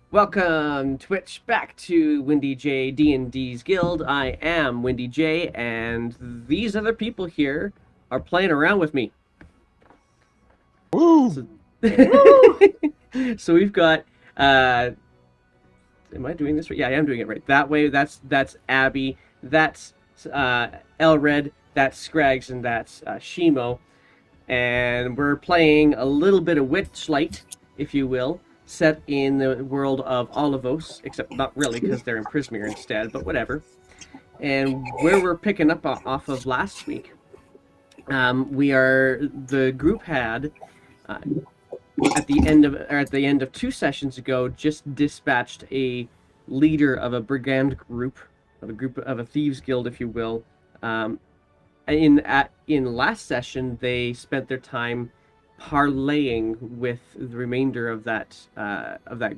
Welcome, Twitch, back to Windy J D&D's Guild. I am Windy J, and these other people here are playing around with me. Woo! So, Woo! so we've got. Am I doing this right? Yeah, I am doing it right. That way, that's Abby, that's Elred, that's Scrags, and that's Shimo. And we're playing a little bit of Witchlight, if you will, set in the world of Olivos, except not really because they're in Prismere instead, but whatever. And where we're picking up off of last week, the group had uh, at the end of 2 sessions ago just dispatched a leader of a brigand group of a thieves guild, if you will. Um, in last session, they spent their time parlaying with the remainder of that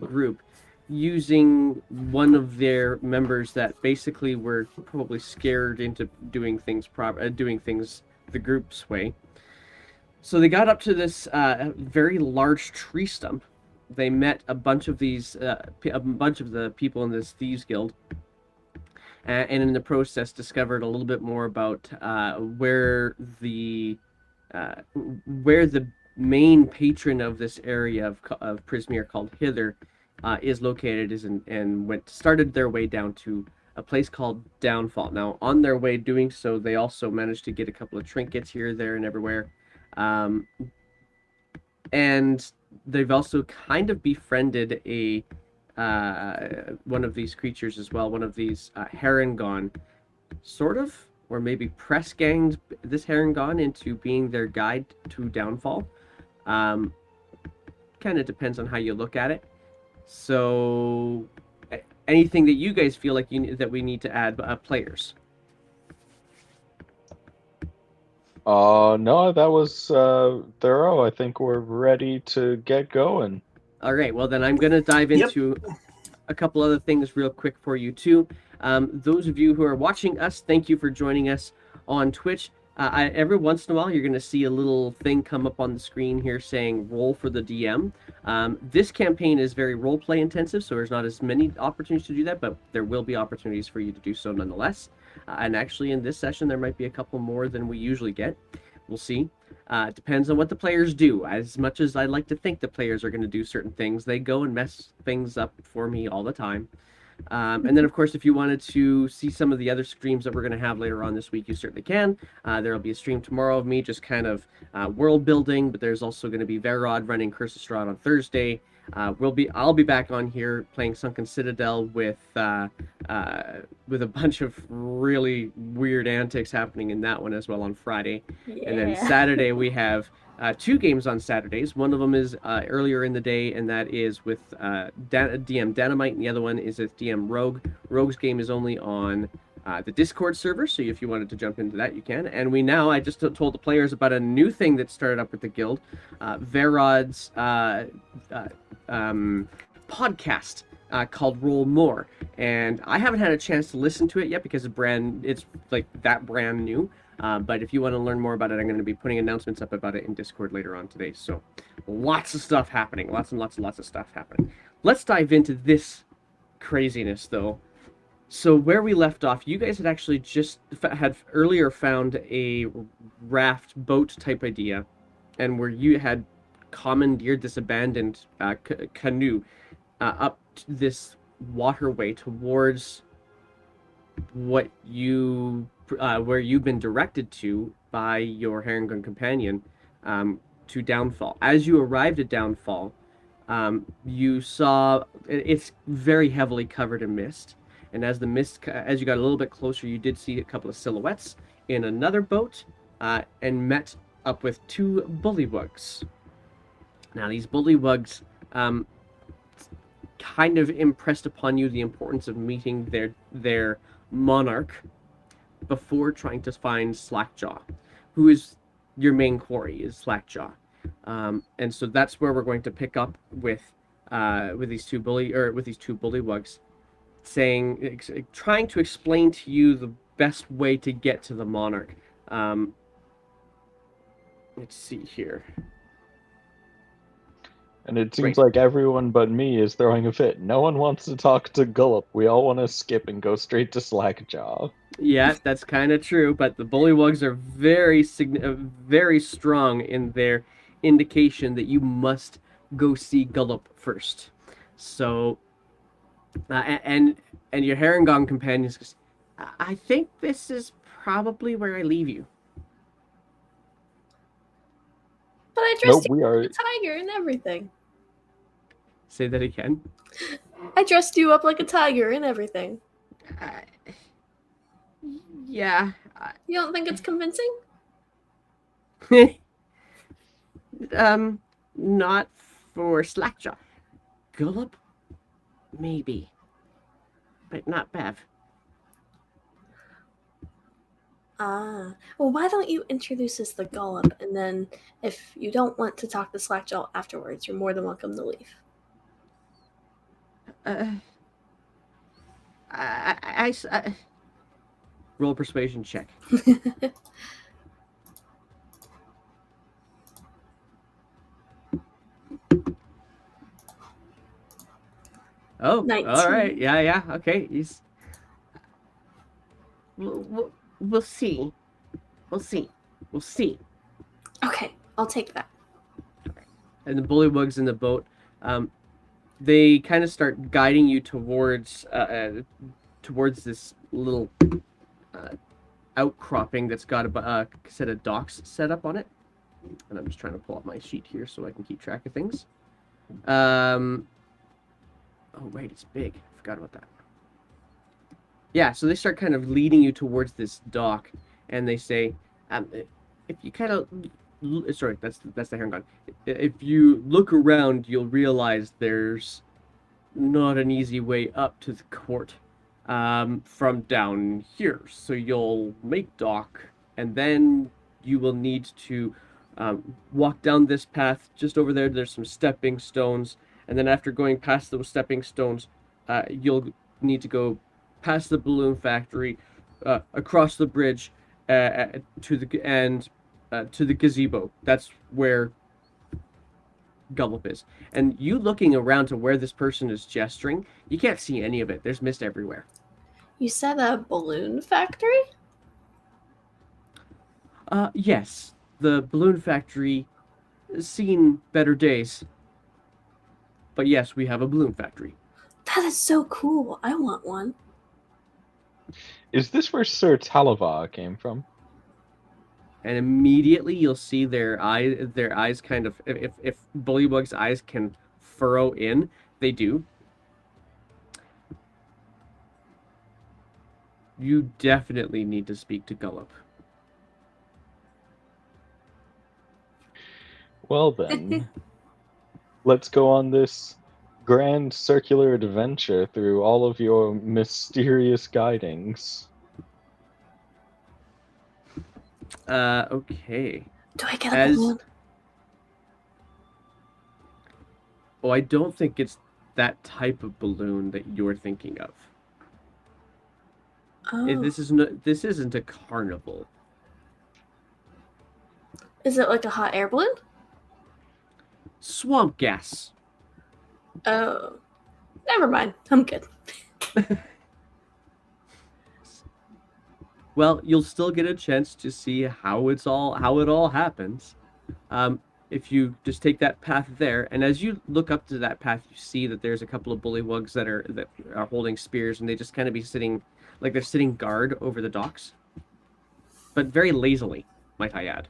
group, using one of their members that basically were probably scared into doing things the group's way. So they got up to this very large tree stump. They met a bunch of the people in this thieves guild, and in the process discovered a little bit more about uh, where the main patron of this area of Prismere called Hither is located and started their way down to a place called Downfall. Now, on their way doing so, they also managed to get a couple of trinkets here, there, and everywhere. Um, and they've also kind of befriended a one of these creatures as well, one of these Harengon, sort of, or maybe press ganged this Harengon into being their guide to Downfall. Um, Kind of depends on how you look at it. So, anything that you guys feel like that we need to add players? No, that was thorough. I think we're ready to get going. All right, well then I'm gonna dive Yep. into a couple other things real quick for you too. Those of you who are watching us, thank you for joining us on Twitch. Every once in a while, you're going to see a little thing come up on the screen here saying "roll for the DM." This campaign is very roleplay intensive, so there's not as many opportunities to do that, but there will be opportunities for you to do so nonetheless. And actually, in this session, there might be a couple more than we usually get. We'll see. It depends on what the players do. As much as I like to think the players are going to do certain things, they go and mess things up for me all the time. And then, of course, if you wanted to see some of the other streams that we're going to have later on this week, you certainly can. There will be a stream tomorrow of me just kind of world building, but there's also going to be Verod running Curse of Strahd on Thursday. I'll be back on here playing Sunken Citadel with a bunch of really weird antics happening in that one as well on Friday. And then Yeah. Saturday we have two games on Saturdays. One of them is earlier in the day, and that is with DM Dynamite, and the other one is with DM Rogue. Rogue's game is only on the Discord server, so if you wanted to jump into that, you can. And I just told the players about a new thing that started up with the guild, Verod's uh, podcast called Roll More, and I haven't had a chance to listen to it yet because it's like that brand new. But if you want to learn more about it, I'm going to be putting announcements up about it in Discord later on today. So lots of stuff happening, lots and lots and lots of stuff happening. Let's dive into this craziness though. So where we left off, you guys had actually just had earlier found a raft boat type idea, and where you had commandeered this abandoned canoe up this waterway towards what you where you've been directed to by your Harengon companion, to Downfall. As you arrived at Downfall, you saw it's very heavily covered in mist, and as you got a little bit closer, you did see a couple of silhouettes in another boat, and met up with two bullywugs. Now, these bullywugs kind of impressed upon you the importance of meeting their monarch before trying to find Slackjaw, who is your main quarry, is Slackjaw. And so that's where we're going to pick up with these two bullywugs, trying to explain to you the best way to get to the monarch. Let's see here. And it seems Right. like everyone but me is throwing a fit. No one wants to talk to Gullup. We all want to skip and go straight to Slackjaw. Yeah, that's kind of true, but the bullywugs are very strong in their indication that you must go see Gullup first. So, and your Herringong companions goes, I think this is probably where I leave you. But I dressed Nope, you we up are. like a tiger and everything. Say that again. I dressed you up like a tiger and everything. Uh, yeah. You don't think it's convincing? Not for Slackjaw. Gullup, maybe, but not Bev. Ah. Well, why don't you introduce us to Gollop, and then if you don't want to talk to Slackjaw afterwards, you're more than welcome to leave. Uh, I roll a persuasion check. Oh, 19. all right. Yeah. Okay. We'll see. We'll see. We'll see. Okay, I'll take that. And the bullywugs in the boat, they kind of start guiding you towards this little uh, outcropping that's got a set of docks set up on it. And I'm just trying to pull up my sheet here so I can keep track of things. Oh, wait, it's big. I forgot about that. Yeah, so they start kind of leading you towards this dock, and they say, if you kind of... Sorry, that's the Herringon. If you look around, you'll realize there's not an easy way up to the court from down here. So you'll make dock, and then you will need to walk down this path. Just over there, there's some stepping stones, and then after going past those stepping stones, you'll need to go past the balloon factory, across the bridge, to the gazebo. That's where Gullup is. And you looking around to where this person is gesturing, you can't see any of it. There's mist everywhere. You said a balloon factory? Yes, the balloon factory has seen better days. But yes, we have a balloon factory. That is so cool. I want one. Is this where Sir Talava came from? And immediately you'll see their eyes kind of, if Bullywug's eyes can furrow in, they do. You definitely need to speak to Gullup. Well then, let's go on this grand circular adventure through all of your mysterious guidings. Okay. Do I get a balloon? Oh, I don't think it's that type of balloon that you're thinking of. Oh. This isn't a carnival. Is it like a hot air balloon? Swamp gas. Oh. Never mind. I'm good. Well, you'll still get a chance to see how it all happens. If you just take that path there, and as you look up to that path, you see that there's a couple of bullywugs that are holding spears, and they just kind of be sitting, like they're sitting guard over the docks, but very lazily, might I add.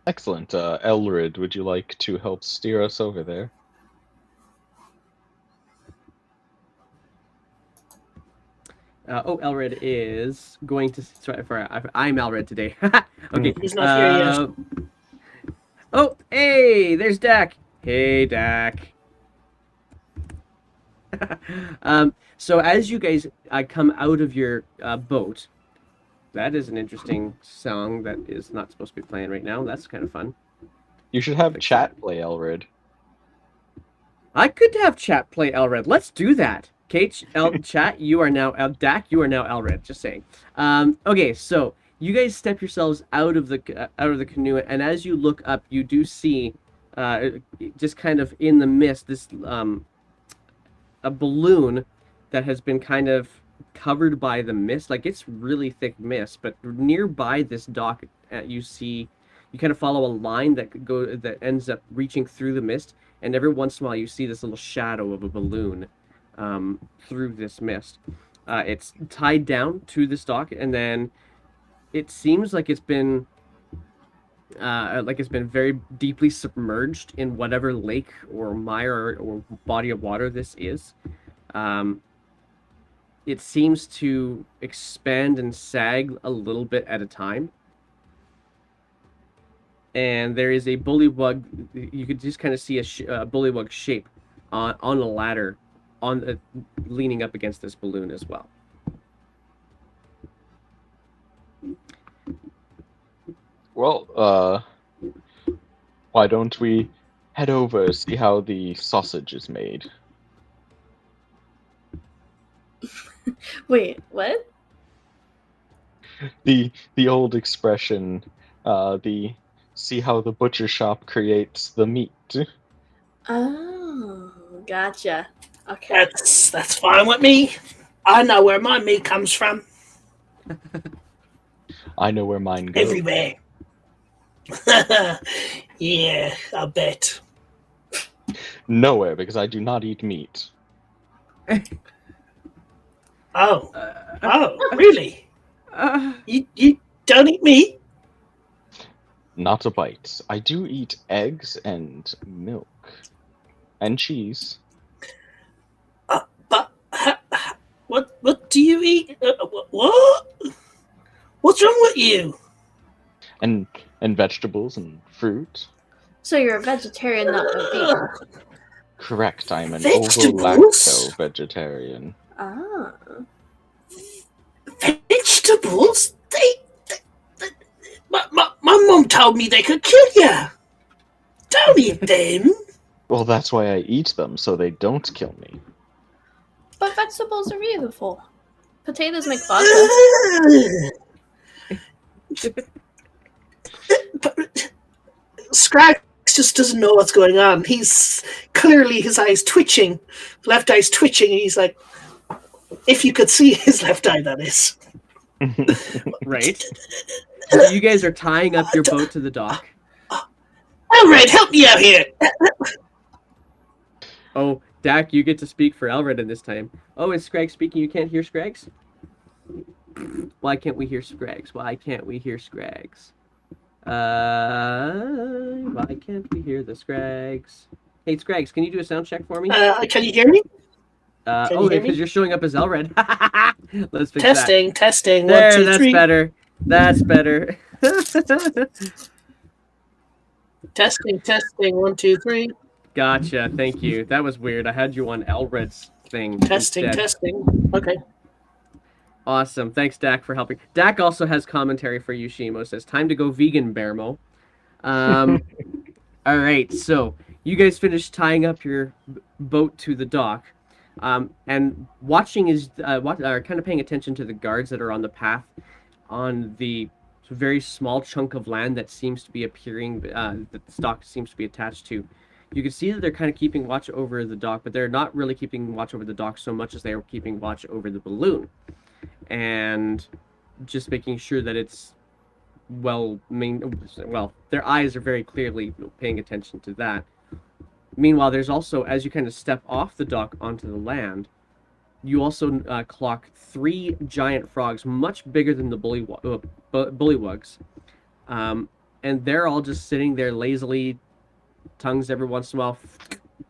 Excellent. Elrid, would you like to help steer us over there? Elred is going to. Sorry, I'm Elred today. Okay. He's not here yet. Oh, hey, there's Dak. Hey, Dak. So as you guys come out of your boat, that is an interesting song that is not supposed to be playing right now. That's kind of fun. You should have chat play Elrid. I could have chat play Elred. Let's do that. Kate, chat, you are now Dak. You are now Elred. Just saying. Okay, so you guys step yourselves out of the canoe, and as you look up, you do see, just kind of in the mist, this a balloon that has been kind of covered by the mist. Like it's really thick mist, but nearby this dock, you see, you kind of follow a line that ends up reaching through the mist, and every once in a while you see this little shadow of a balloon through this mist. It's tied down to this dock, and then it seems like it's been very deeply submerged in whatever lake or mire or body of water this is. Um, it seems to expand and sag a little bit at a time. And there is a bullywug. You could just kind of see a bullywug shape on a ladder, leaning up against this balloon as well. Well, why don't we head over, see how the sausage is made? Wait, what? The old expression, the see how the butcher shop creates the meat. Oh, gotcha. Okay. That's fine with me. I know where my meat comes from. I know where mine goes. Everywhere. Yeah, I bet. Nowhere, because I do not eat meat. Oh, really? You don't eat meat? Not a bite. I do eat eggs and milk. And cheese. But what do you eat? What? What's wrong with you? And vegetables and fruit. So you're a vegetarian, not a vegan. Correct, I'm an Vegetables? ovo-lacto vegetarian. Ah. Vegetables? My mom told me they could kill you. Don't eat them. Well, that's why I eat them, so they don't kill me. But vegetables are beautiful. Potatoes make vodka. Scrags just doesn't know what's going on. He's clearly his eyes twitching, left eye's twitching, and he's like, if you could see his left eye, that is. Right. So you guys are tying up your boat to the dock. All right, help me out here. Oh, Dak, you get to speak for Elred this time. Oh, is Scrag speaking? You can't hear Scrags? Why can't we hear Scrags? Why can't we hear Scrags? Why can't we hear the Scrags? Hey, Scrags, can you do a sound check for me? Can you hear me? Oh, you hear me? because you're showing up as Elred. Let's fix Testing. that. 1, 2, There, 3. that's better. Testing. 1, 2, 3. Gotcha. Thank you. That was weird. I had you on Elred's thing. Testing. Okay. Awesome. Thanks, Dak, for helping. Dak also has commentary for you, Shimo. Says, time to go vegan, Bearmo. All right. So you guys finished tying up your boat to the dock. And watching is kind of paying attention to the guards that are on the path on the very small chunk of land that seems to be appearing, that the dock seems to be attached to. You can see that they're kind of keeping watch over the dock, but they're not really keeping watch over the dock so much as they are keeping watch over the balloon. And just making sure that it's well, their eyes are very clearly paying attention to that. Meanwhile, there's also, as you kind of step off the dock onto the land, you also clock 3 giant frogs, much bigger than the bullywugs. And they're all just sitting there lazily, tongues every once in a while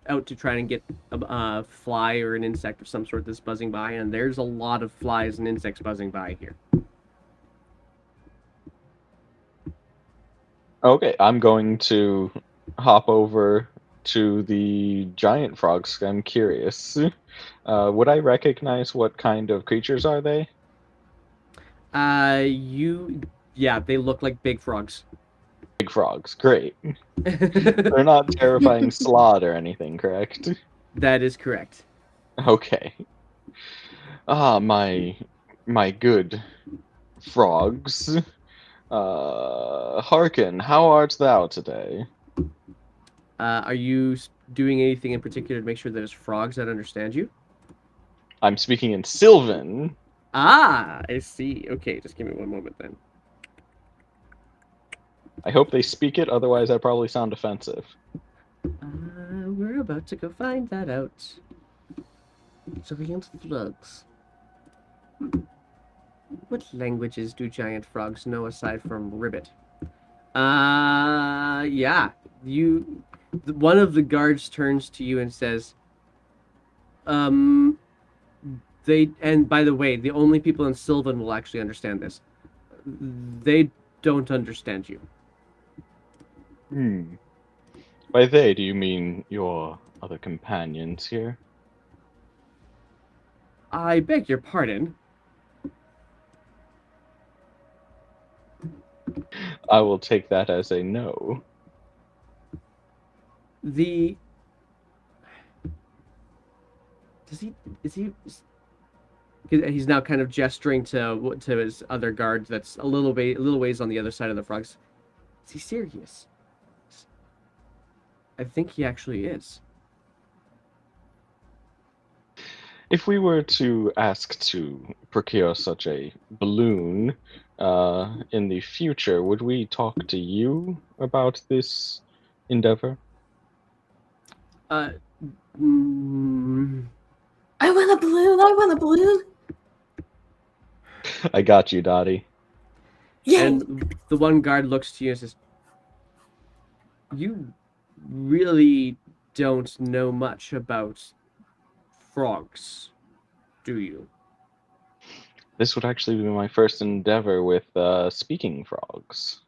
out to try and get a fly or an insect of some sort that's buzzing by. And there's a lot of flies and insects buzzing by here. Okay, I'm going to hop over to the giant frogs. I'm curious. Would I recognize what kind of creatures are they? Yeah, they look like big frogs. Big frogs, great. They're not terrifying slot or anything, correct? That is correct. Okay. My good frogs. Hearken, how art thou today? Are you doing anything in particular to make sure that there's frogs that understand you? I'm speaking in Sylvan. Ah, I see. Okay, just give me one moment then. I hope they speak it, otherwise I probably sound offensive. We're about to go find that out. Giant frogs. What languages do giant frogs know aside from ribbit? Yeah. One of the guards turns to you and says, um, and by the way, the only people in Sylvan will actually understand this. They don't understand you. By they, do you mean your other companions here? I beg your pardon. I will take that as a no. The is he he's now kind of gesturing to his other guard that's a little ways on the other side of the frogs. Is he serious? I think he actually is. If we were to ask to procure such a balloon in the future, would we talk to you about this endeavor? Mm, I want a balloon. I want a balloon. I got you, Dottie. Yay! and the one guard looks to you and says, "You really don't know much about frogs, do you?" This would actually be my first endeavor with speaking frogs.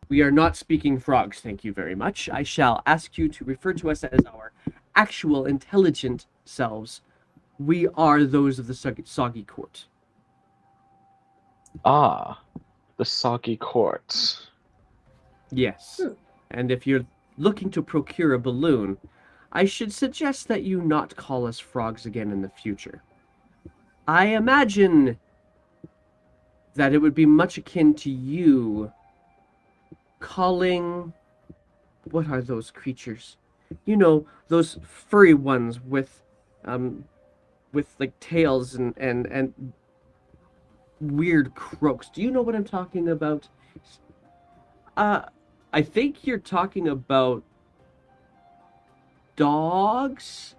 We are not speaking frogs, thank you very much. I shall ask you to refer to us as our actual intelligent selves. We are those of the Soggy Court. Ah, the soggy court. Yes. And if you're looking to procure a balloon, I should suggest that you not call us frogs again in the future. I imagine that it would be much akin to you calling... What are those creatures? You know, those furry ones with like tails and weird croaks. Do you know what I'm talking about? I think you're talking about dogs.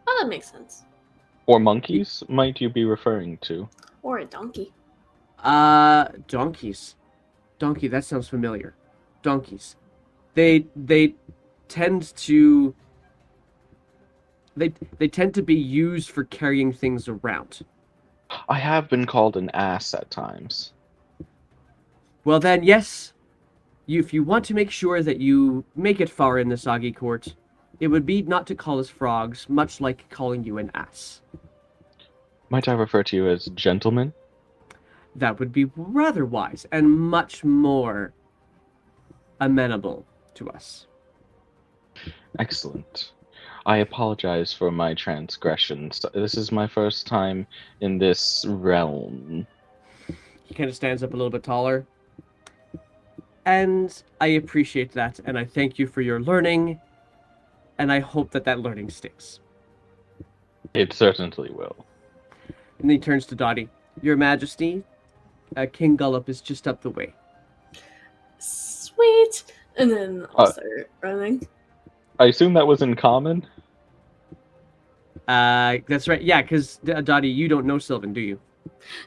Oh, that makes sense. Or monkeys, might you be referring to? Or a donkey. Donkeys. Donkey, that sounds familiar. Donkeys. They tend to they tend to be used for carrying things around. I have been called an ass at times. Well then, yes. If you want to make sure that you make it far in the Soggy Court, it would be not to call us frogs, much like calling you an ass. Might I refer to you as gentleman? That would be rather wise and much more amenable to us. Excellent. I apologize for my transgressions. This is my first time in this realm. He kind of stands up a little bit taller. And I appreciate that, and I thank you for your learning, and I hope that that learning sticks. It certainly will. And he turns to Dottie. Your Majesty, King Gullop is just up the way. Sweet. And then I'll start running. I assume that was in common? That's right. Yeah, because Dottie, you don't know Sylvan, do you?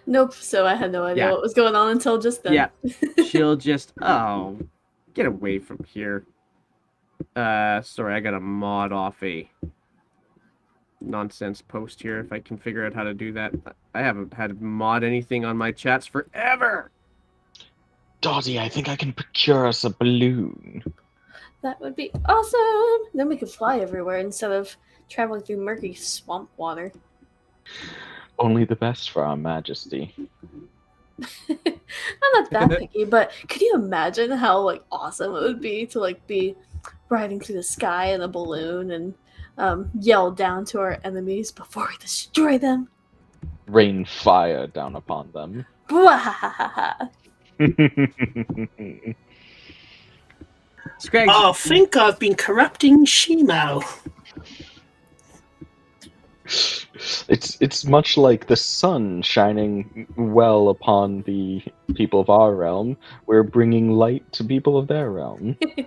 Nope, so I had no idea what was going on until just then. Yeah. She'll just, get away from here. Sorry, I gotta mod off a nonsense post here if I can figure out how to do that. I haven't had to mod anything on my chats forever. Dottie, I think I can procure us a balloon. That would be awesome! Then we could fly everywhere instead of traveling through murky swamp water. Only the best for our majesty. I'm not that picky, but could you imagine how awesome it would be to be riding through the sky in a balloon and yell down to our enemies before we destroy them? rain fire down upon them. Bwahahaha. Scrags, I think I've been corrupting Shimo. It's much like the sun shining well upon the people of our realm. We're bringing light to people of their realm. You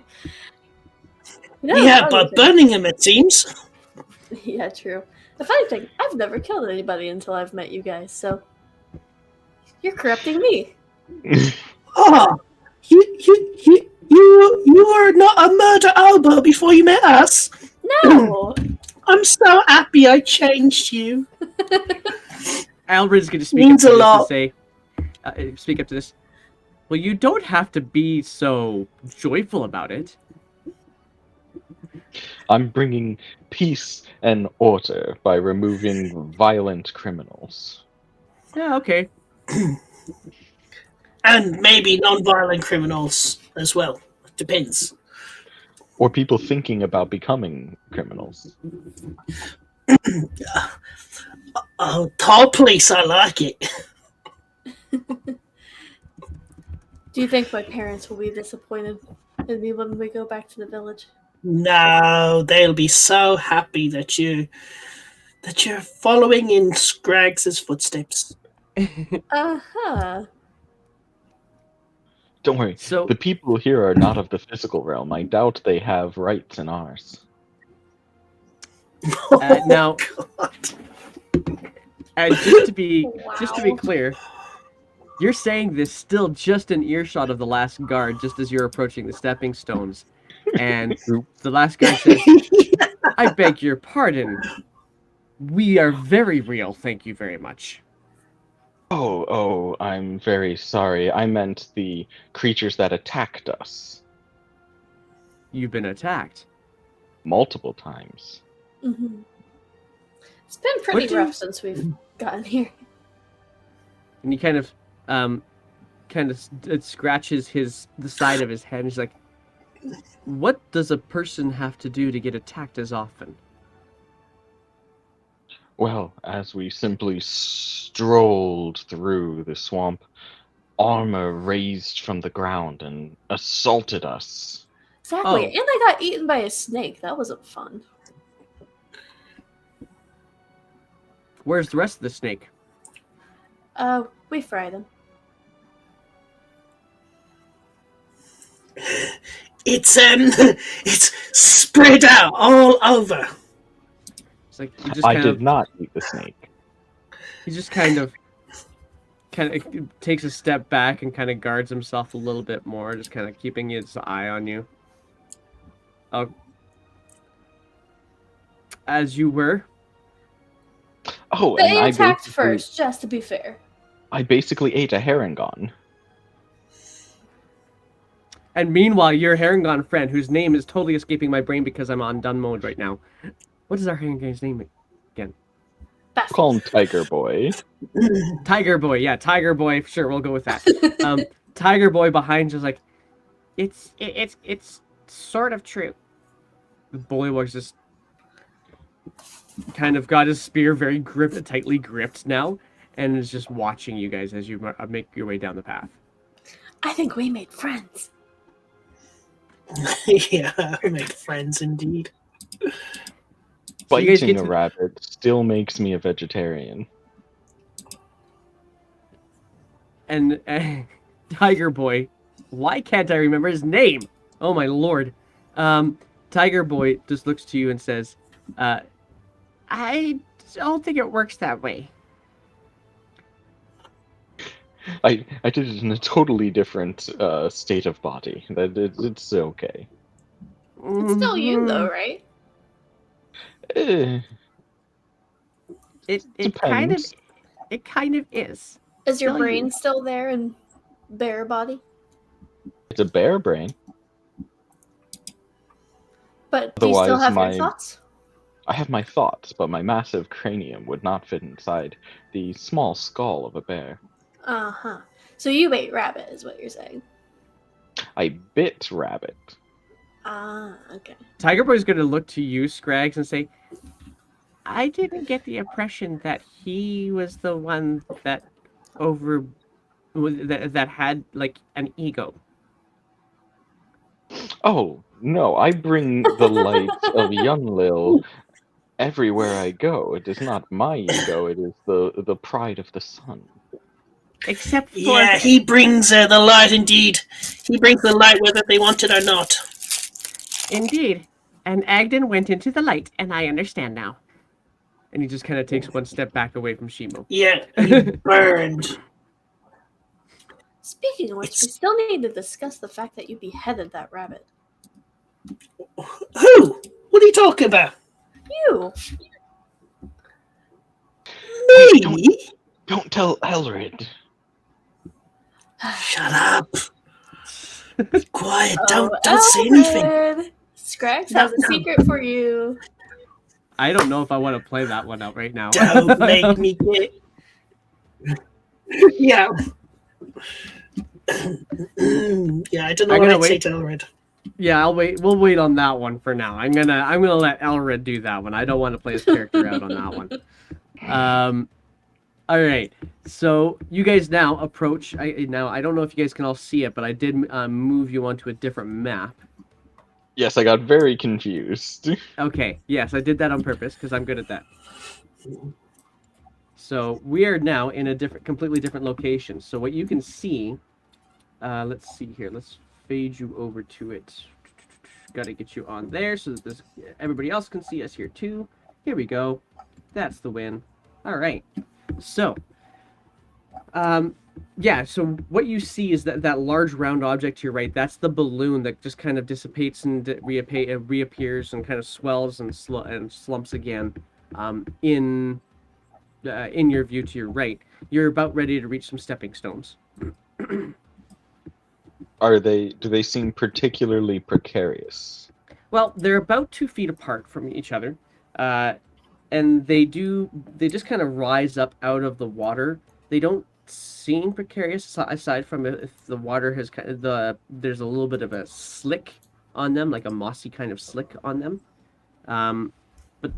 know, the Yeah, funny by thing- burning him, it seems. Yeah, true. The funny thing, I've never killed anybody until I've met you guys, so you're corrupting me. Oh, you were not a murder hobo before you met us. No. I'm so happy I changed you. Alred's going to speak Means up to a this and lot. say, speak up to this. Well, you don't have to be so joyful about it. I'm bringing peace and order by removing violent criminals. Yeah, okay. And maybe non-violent criminals as well. Depends. Or people thinking about becoming criminals. Oh, tall police, I like it. Do you think my parents will be disappointed in me when we go back to the village? No, they'll be so happy that you're following in Scraggs' footsteps. Uh-huh. Don't worry, So, the people here are not of the physical realm. I doubt they have rights in ours. now, God. and just to be Wow. clear, you're saying this still just an earshot of the last guard, just as you're approaching the stepping stones, and the last guard says, "I beg your pardon. We are very real, thank you very much." Oh, I'm very sorry. I meant the creatures that attacked us You've been attacked. multiple times. Mm-hmm. It's been pretty do rough you- since we've gotten here. And he kind of it scratches the side of his head. And he's like, "What does a person have to do to get attacked as often?" Well, as we simply strolled through the swamp, armor raised from the ground and assaulted us. Exactly. Oh. And I got eaten by a snake. That wasn't fun. Where's the rest of the snake? We fried him. It's spread out all over. It's like he just I kind did of not eat the snake. he just kind of takes a step back and kind of guards himself a little bit more, just kind of keeping his eye on you. Oh, as you were. Oh, They and attacked first, just to be fair. I basically ate a herringon. And meanwhile, your Harangon friend, whose name is totally escaping my brain because I'm on done mode right now. What is our Harangon's name again? Beth. Call him Tiger Boy. Tiger Boy. Yeah, Tiger Boy. Sure, we'll go with that. Tiger Boy behind you's like, it's sort of true. The bully was just kind of got his spear very tightly gripped now, and is just watching you guys as you make your way down the path. I think we made friends. Yeah, I made friends indeed. So you guys Biting get a to- rabbit still makes me a vegetarian. And Tiger Boy, why can't I remember his name? Oh my lord. Tiger Boy just looks to you and says, I don't think it works that way. I did it in a totally different state of body. It's okay. It's still you, though, right? Eh, It depends. kind of is. Is your Still brain you. still there in bear body? It's a bear brain. But do you still Otherwise, have my- your thoughts? I have my thoughts, but my massive cranium would not fit inside the small skull of a bear. Uh-huh. So you ate rabbit, is what you're saying. I bit rabbit. Ah, okay. Tiger Boy's gonna look to you, Scrags, and say, I didn't get the impression that he was the one that that had like an ego. Oh, no, I bring the light of Yunlil everywhere I go. It is not my ego, it is the pride of the sun. Except for Yeah, he brings the light indeed. He brings the light whether they want it or not. indeed. And Agden went into the light, and I understand now. And he just kind of takes one step back away from Shimo. Yeah, he burned. Speaking of which, we still need to discuss the fact that you beheaded that rabbit. Who? What are you talking about? You! Me? Don't tell Elrid. Shut up. Be quiet. Don't say anything. Alfred! Scrags has a secret for you. I don't know if I want to play that one out right now. Don't make me get. Yeah. Yeah, I don't know I'm what gonna I'd say wait. to Elred. Yeah, I'll wait. We'll wait on that one for now. I'm gonna let Elred do that one. I don't want to play his character out on that one. All right. So you guys now approach. I don't know if you guys can all see it, but I did move you onto a different map. Yes, I got very confused. Okay. Yes, I did that on purpose because I'm good at that. So we are now in a completely different location. So what you can see, let's see here. Let's fade you over to it. Got to get you on there so that everybody else can see us here too. Here we go. That's the win. All right. So, yeah. So what you see is that large round object to your right. That's the balloon that just kind of dissipates and reappears and kind of swells and slumps again. In your view to your right, you're about ready to reach some stepping stones. Do they seem particularly precarious? Well, they're about 2 feet apart from each other, and they just kind of rise up out of the water. They don't seem precarious aside from if the water has there's a little bit of a slick on them, like a mossy kind of slick on them. But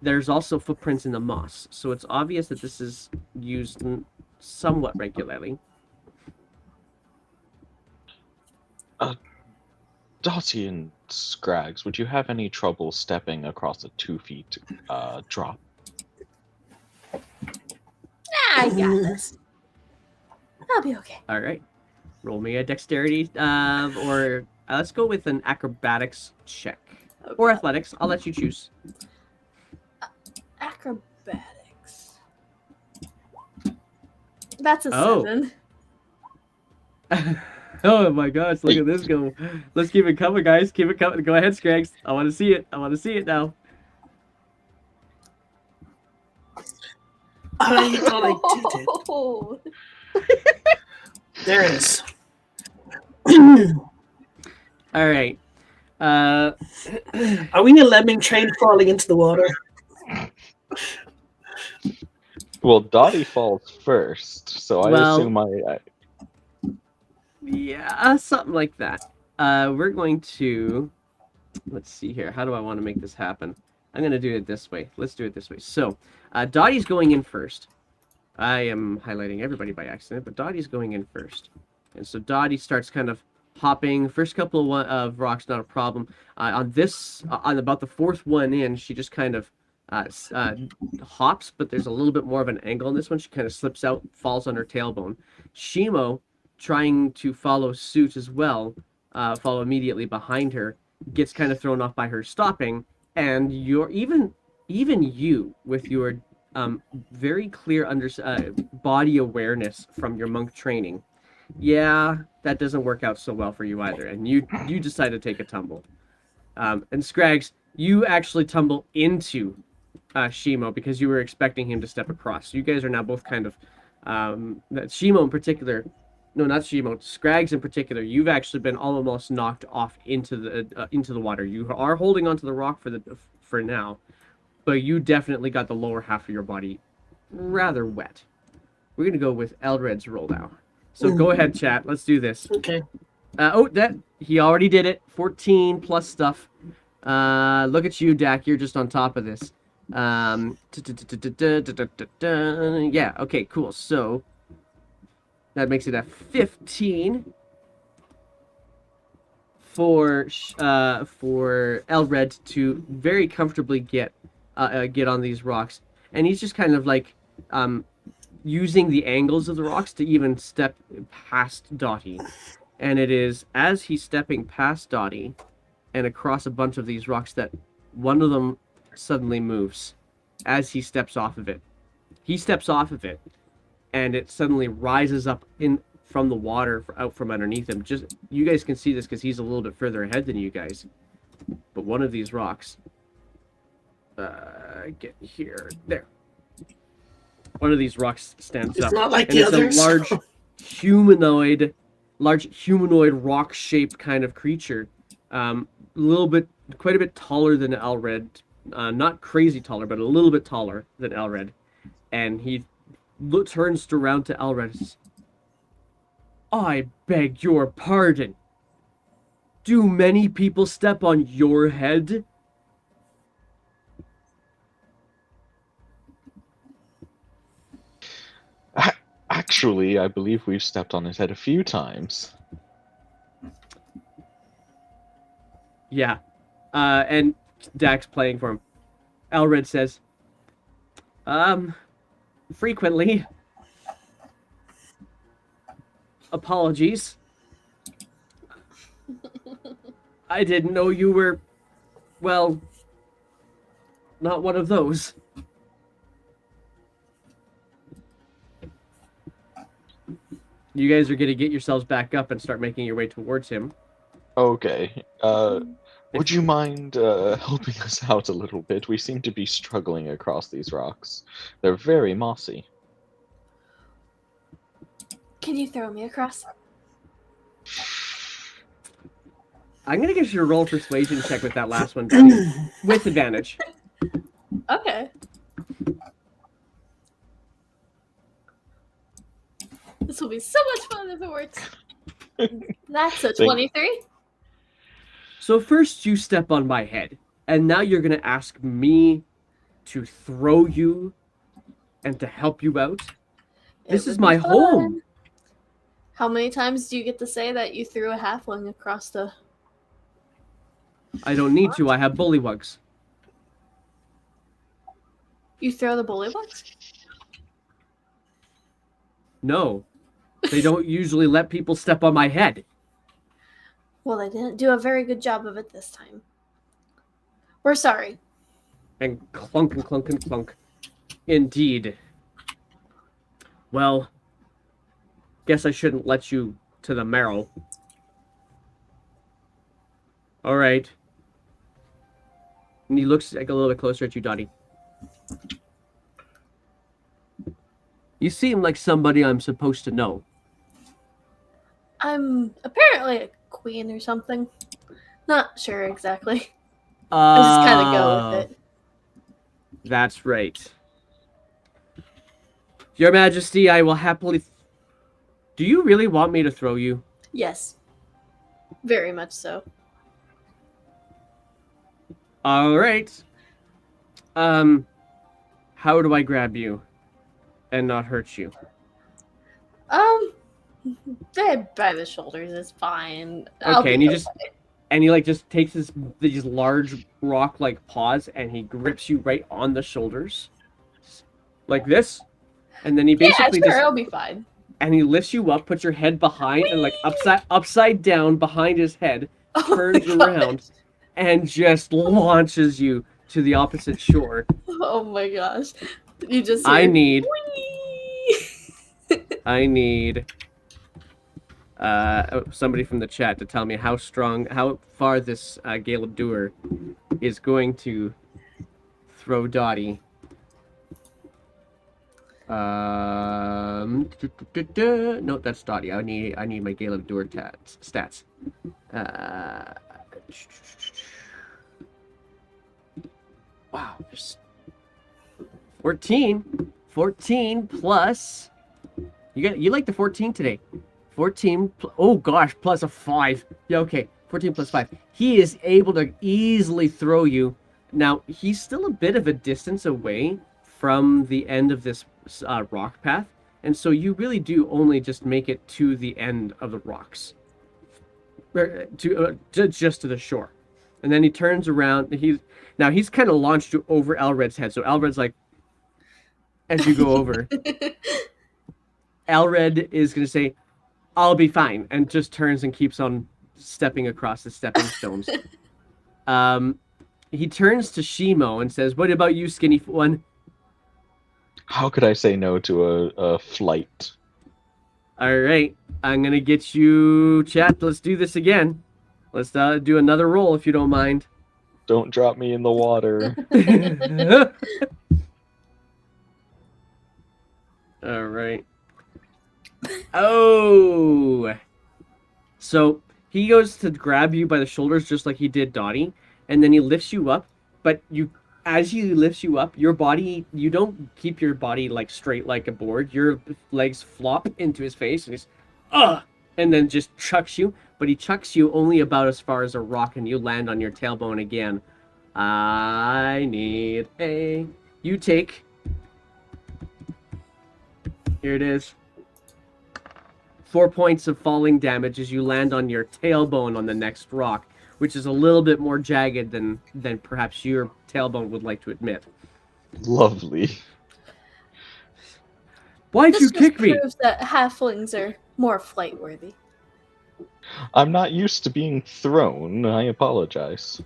there's also footprints in the moss, so it's obvious that this is used somewhat regularly. Dottie and Scrags, would you have any trouble stepping across a 2 feet drop? I got this. I'll be okay. All right, roll me a dexterity, or let's go with an acrobatics check or athletics. I'll let you choose. Acrobatics. That's a 7. Oh my gosh, look at this go. Let's keep it coming, guys. Keep it coming. Go ahead, Scrags. I want to see it. I want to see it now. I thought I did it. There it is. All right. Are we a lemming train falling into the water? Well, Dottie falls first, so I assume Yeah, something like that. We're going to... Let's see here. How do I want to make this happen? I'm going to do it this way. Let's do it this way. So, Dottie's going in first. I am highlighting everybody by accident, but Dottie's going in first. And so Dottie starts kind of hopping. First couple of rocks, not a problem. On about the 4th one in, she just kind of hops, but there's a little bit more of an angle on this one. She kind of slips out, falls on her tailbone. Shimo, trying to follow suit as well, follow immediately behind her, gets kind of thrown off by her stopping, and you're even you with your very clear body awareness from your monk training. Yeah, that doesn't work out so well for you either, and you decide to take a tumble. And Scrags, you actually tumble into Shimo because you were expecting him to step across. So you guys are now both kind of Shimo in particular. No, not Shimo. Scrags in particular. You've actually been almost knocked off into the water. You are holding onto the rock for now, but you definitely got the lower half of your body rather wet. We're gonna go with Eldred's roll now. So go ahead, chat. Let's do this. Okay. That he already did it. 14 plus stuff. Look at you, Dak. You're just on top of this. Yeah, okay, cool. So that makes it a 15 for Elred to very comfortably get on these rocks, and he's just kind of like using the angles of the rocks to even step past Dottie. And it is as he's stepping past Dottie and across a bunch of these rocks that one of them suddenly moves as he steps off of it. He steps off of it, and it suddenly rises up in from the water out from underneath him. Just you guys can see this because he's a little bit further ahead than you guys. But one of these rocks, get here, there. One of these rocks stands It's up, not like and the it's others. a large humanoid rock-shaped kind of creature. Quite a bit taller than Elred. Not crazy taller, but a little bit taller than Elred. And he turns around to Elred. I beg your pardon. Do many people step on your head? Actually, I believe we've stepped on his head a few times. Yeah. And Dax playing for him. Elred says, frequently. Apologies. I didn't know you were, well, not one of those. You guys are going to get yourselves back up and start making your way towards him. Okay. Would you mind helping us out a little bit? We seem to be struggling across these rocks. They're very mossy. Can you throw me across? I'm going to get you to roll a persuasion check with that last one, too, with advantage. Okay. This will be so much fun if it works. That's a 23. So first you step on my head, and now you're going to ask me to throw you and to help you out? This is my home. How many times do you get to say that you threw a halfling across the... I don't need to. I have bullywugs. You throw the bullywugs? No. They don't usually let people step on my head. Well, they didn't do a very good job of it this time. We're sorry. And clunk and clunk and clunk. Indeed. Well, guess I shouldn't let you to the marrow. All right. And he looks like a little bit closer at you, Dottie. You seem like somebody I'm supposed to know. I'm apparently a queen or something. Not sure exactly. I just kind of go with it. That's right. Your Majesty, I will happily... Do you really want me to throw you? Yes. Very much so. All right. How do I grab you and not hurt you? By the shoulders is fine. Okay, and he just takes these large rock like paws and he grips you right on the shoulders, like this, and then he basically it'll be fine. And he lifts you up, puts your head behind, and like upside down behind his head, turns around, and just launches you to the opposite shore. Oh my gosh! You just I need somebody from the chat to tell me how far this Gale of Doer is going to throw Dottie. No, that's Dottie. I need my Gale of Doer stats. 14 plus. You like the 14 today. 14 oh gosh, plus a 5. Yeah, okay. 14 plus 5. He is able to easily throw you Now, he's still a bit of a distance away from the end of this rock path, and so you really do only just make it to the end of the rocks, just to the shore. And then he turns around. He's kind of launched you over Elred's head, so Elred's like, as you go over, Elred is going to say, "I'll be fine," and just turns and keeps on stepping across the stepping stones. He turns to Shimo and says, "What about you, skinny one?" How could I say no to a flight? All right, I'm gonna get you, chat. Let's do this again. Let's do another roll if you don't mind. Don't drop me in the water. All right. Oh. So he goes to grab you by the shoulders just like he did Dottie, and then he lifts you up. But as he lifts you up, your body, you don't keep your body like straight like a board. Your legs flop into his face, and he's, and then just chucks you. But he chucks you only about as far as a rock, and you land on your tailbone again. I need a. You take. Here it is. 4 points of falling damage as you land on your tailbone on the next rock, which is a little bit more jagged than perhaps your tailbone would like to admit. Lovely. Why'd you kick me? This proves that halflings are more flight worthy. I'm not used to being thrown. I apologize.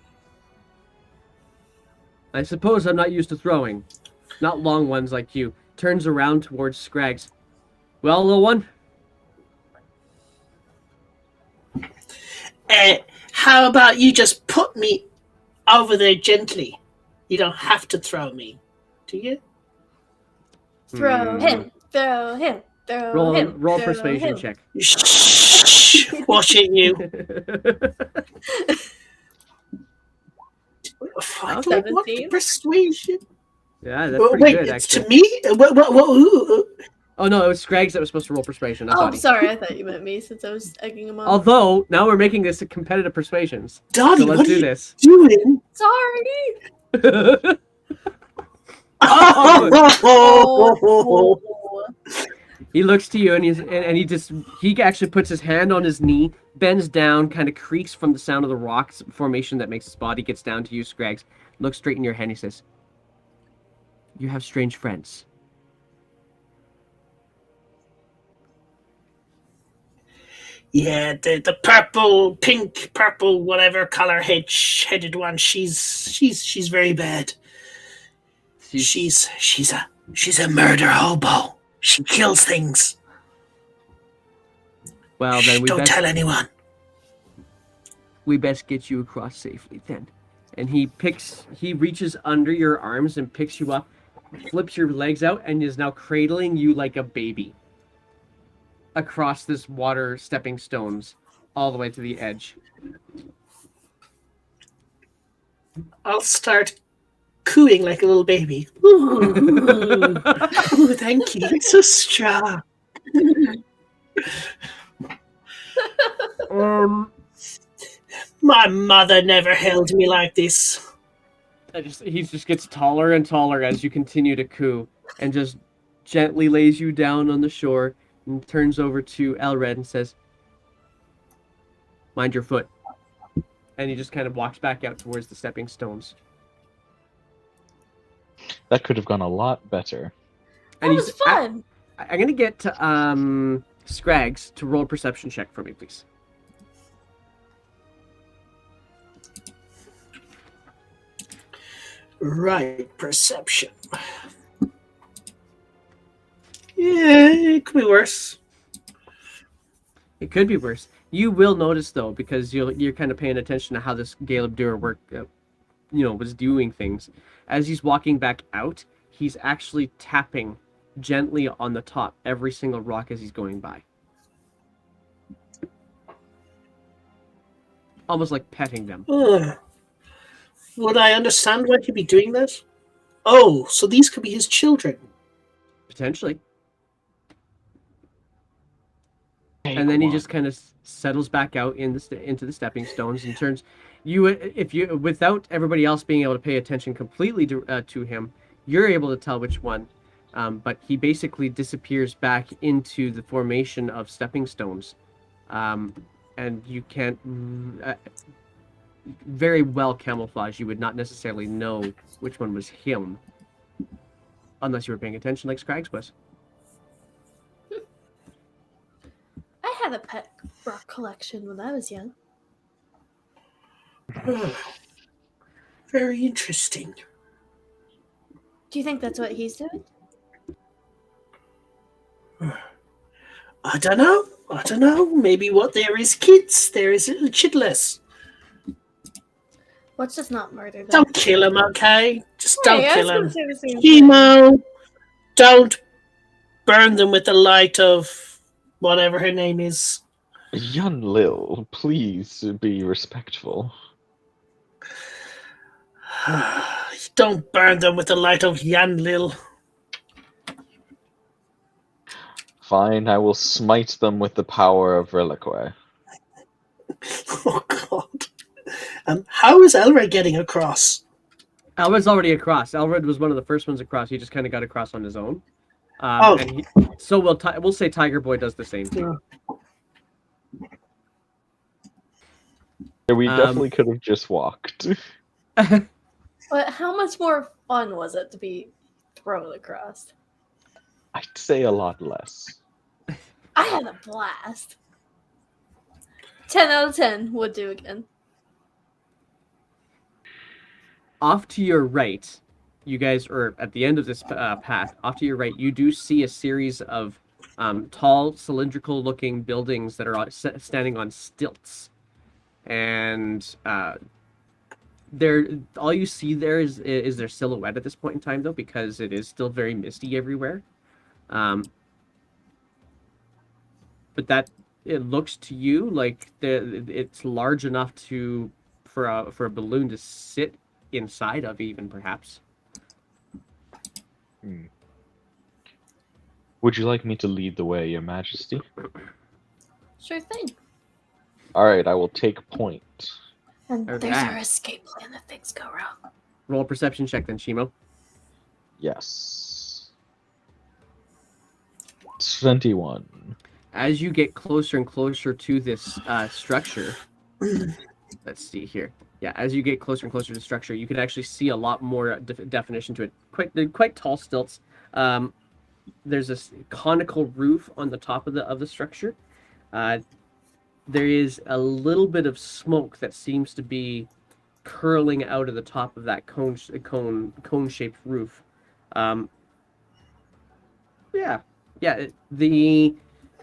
I suppose I'm not used to throwing. Not long ones like you. Turns around towards Scrags. Well, little one? How about you just put me over there gently? You don't have to throw me, do you? Throw him, throw him, throw him. Roll throw persuasion him. check. Shh, watching you. Oh, What 17. persuasion? Yeah, that's pretty Wait, good, it's actually. to me? Oh, no, it was Scrags that was supposed to roll persuasion. Not Oh, Dottie. sorry, I thought you meant me since I was egging him on. Although, now we're making this a competitive persuasions. Dottie, So let's what do are you this. doing? Sorry. Oh. He looks to you and he actually puts his hand on his knee, bends down, kind of creaks from the sound of the rocks formation that makes his body, gets down to you, Scrags, looks straight in your head and he says, "You have strange friends." Yeah, the purple, pink, purple, whatever color headed one. She's very bad. She's a murder hobo. She kills things. Well, then Don't tell anyone. We best get you across safely then. And he reaches under your arms and picks you up, flips your legs out, and is now cradling you like a baby across this water stepping stones all the way to the edge. I'll start cooing like a little baby. Ooh, ooh, thank you. It's so strong. My mother never held me like this. He just gets taller and taller as you continue to coo, and just gently lays you down on the shore and turns over to Elred and says, "Mind your foot." And he just kind of walks back out towards the stepping stones. That could have gone a lot better. That was fun. I'm gonna get to Scrags to roll a perception check for me, please. Right, perception. Yeah, it could be worse. It could be worse. You will notice though, because you're kind of paying attention to how this Gale of Dur was doing things. As he's walking back out, he's actually tapping gently on the top every single rock as he's going by, almost like petting them. Would I understand why he'd be doing that? Oh, so these could be his children. Potentially. Hey, And then he come just kind of settles back out into the stepping stones and turns. if you without everybody else being able to pay attention completely to him, you're able to tell which one. But he basically disappears back into the formation of stepping stones, and you can't very well camouflage. You would not necessarily know which one was him, unless you were paying attention, like Scraggs was. I had a pet rock collection when I was young. Very interesting. Do you think that's what he's doing? I don't know. Maybe what there is kids, there is little chidless. Let's just not murder them. Don't kill him, okay? Just don't Hey, I kill was gonna him. say the same thing. Chemo, don't burn them with the light of whatever her name is. Young Lil, please be respectful. Don't burn them with the light of Yan Lil. Fine, I will smite them with the power of Reliquary. Oh, God. How is Elred getting across? Elred's already across. Elred was one of the first ones across. He just kind of got across on his own. Oh. And so we'll say Tiger Boy does the same thing. Yeah, we definitely could have just walked. But how much more fun was it to be thrown across? I'd say a lot less. I had a blast. 10 out of 10 would do again. Off to your right, you guys are at the end of this path. Off to your right, you do see a series of tall, cylindrical-looking buildings that are standing on stilts, and all you see there is their silhouette at this point in time, though, because it is still very misty everywhere. But that it looks to you like it's large enough for a balloon to sit inside of, even perhaps. Would you like me to lead the way, Your Majesty? Sure thing. Alright, I will take point. And Okay. there's our escape plan if things go wrong. Roll a perception check then, Shimo. Yes. 21. As you get closer and closer to this structure, let's see here. Yeah, as you get closer and closer to the structure, you can actually see a lot more definition to it. They're quite tall stilts. There's this conical roof on the top of the structure. There is a little bit of smoke that seems to be curling out of the top of that cone-shaped roof.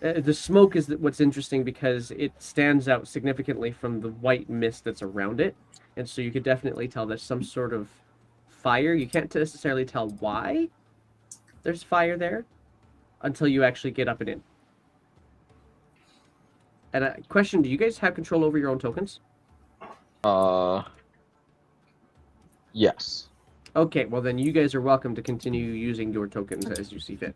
The smoke is what's interesting because it stands out significantly from the white mist that's around it, and so you could definitely tell there's some sort of fire. You can't necessarily tell why there's fire there until you actually get up and in. And a question, do you guys have control over your own tokens? Yes. Okay, well then you guys are welcome to continue using your tokens as you see fit.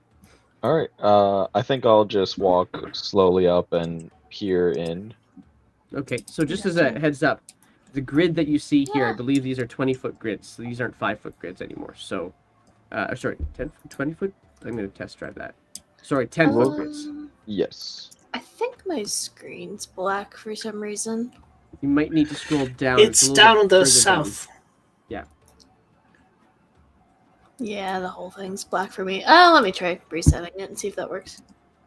Alright, I think I'll just walk slowly up and peer in. Okay, so just as a heads up, the grid that you see here, I believe these are 20-foot grids. So these aren't 5-foot grids anymore. So, sorry, 20-foot? I'm going to test drive that. Sorry, 10-foot grids. Yes. I think my screen's black for some reason. You might need to scroll down. It's a little down bit on the further south. down. Yeah. Yeah, the whole thing's black for me. Let me try resetting it and see if that works.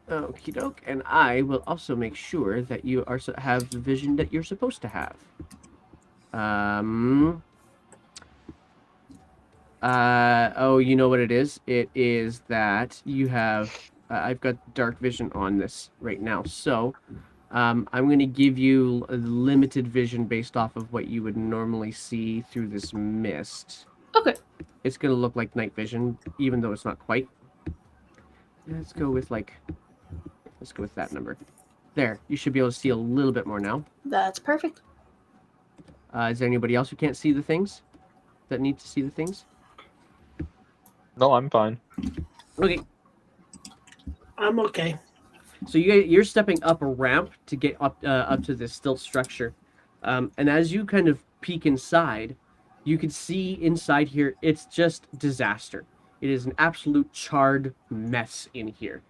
Okie doke. And I will also make sure that you have the vision that you're supposed to have. You know what it is? It is that you have... I've got dark vision on this right now. So, I'm going to give you a limited vision based off of what you would normally see through this mist. Okay. It's going to look like night vision, even though it's not quite. Let's go with that number. There, you should be able to see a little bit more now. That's perfect. Is there anybody else who can't see the things? That need to see the things? No, I'm fine. Okay, I'm okay. so you're stepping up a ramp to get up to this stilt structure. And as you kind of peek inside, you can see inside here, it's just disaster. It is an absolute charred mess in here.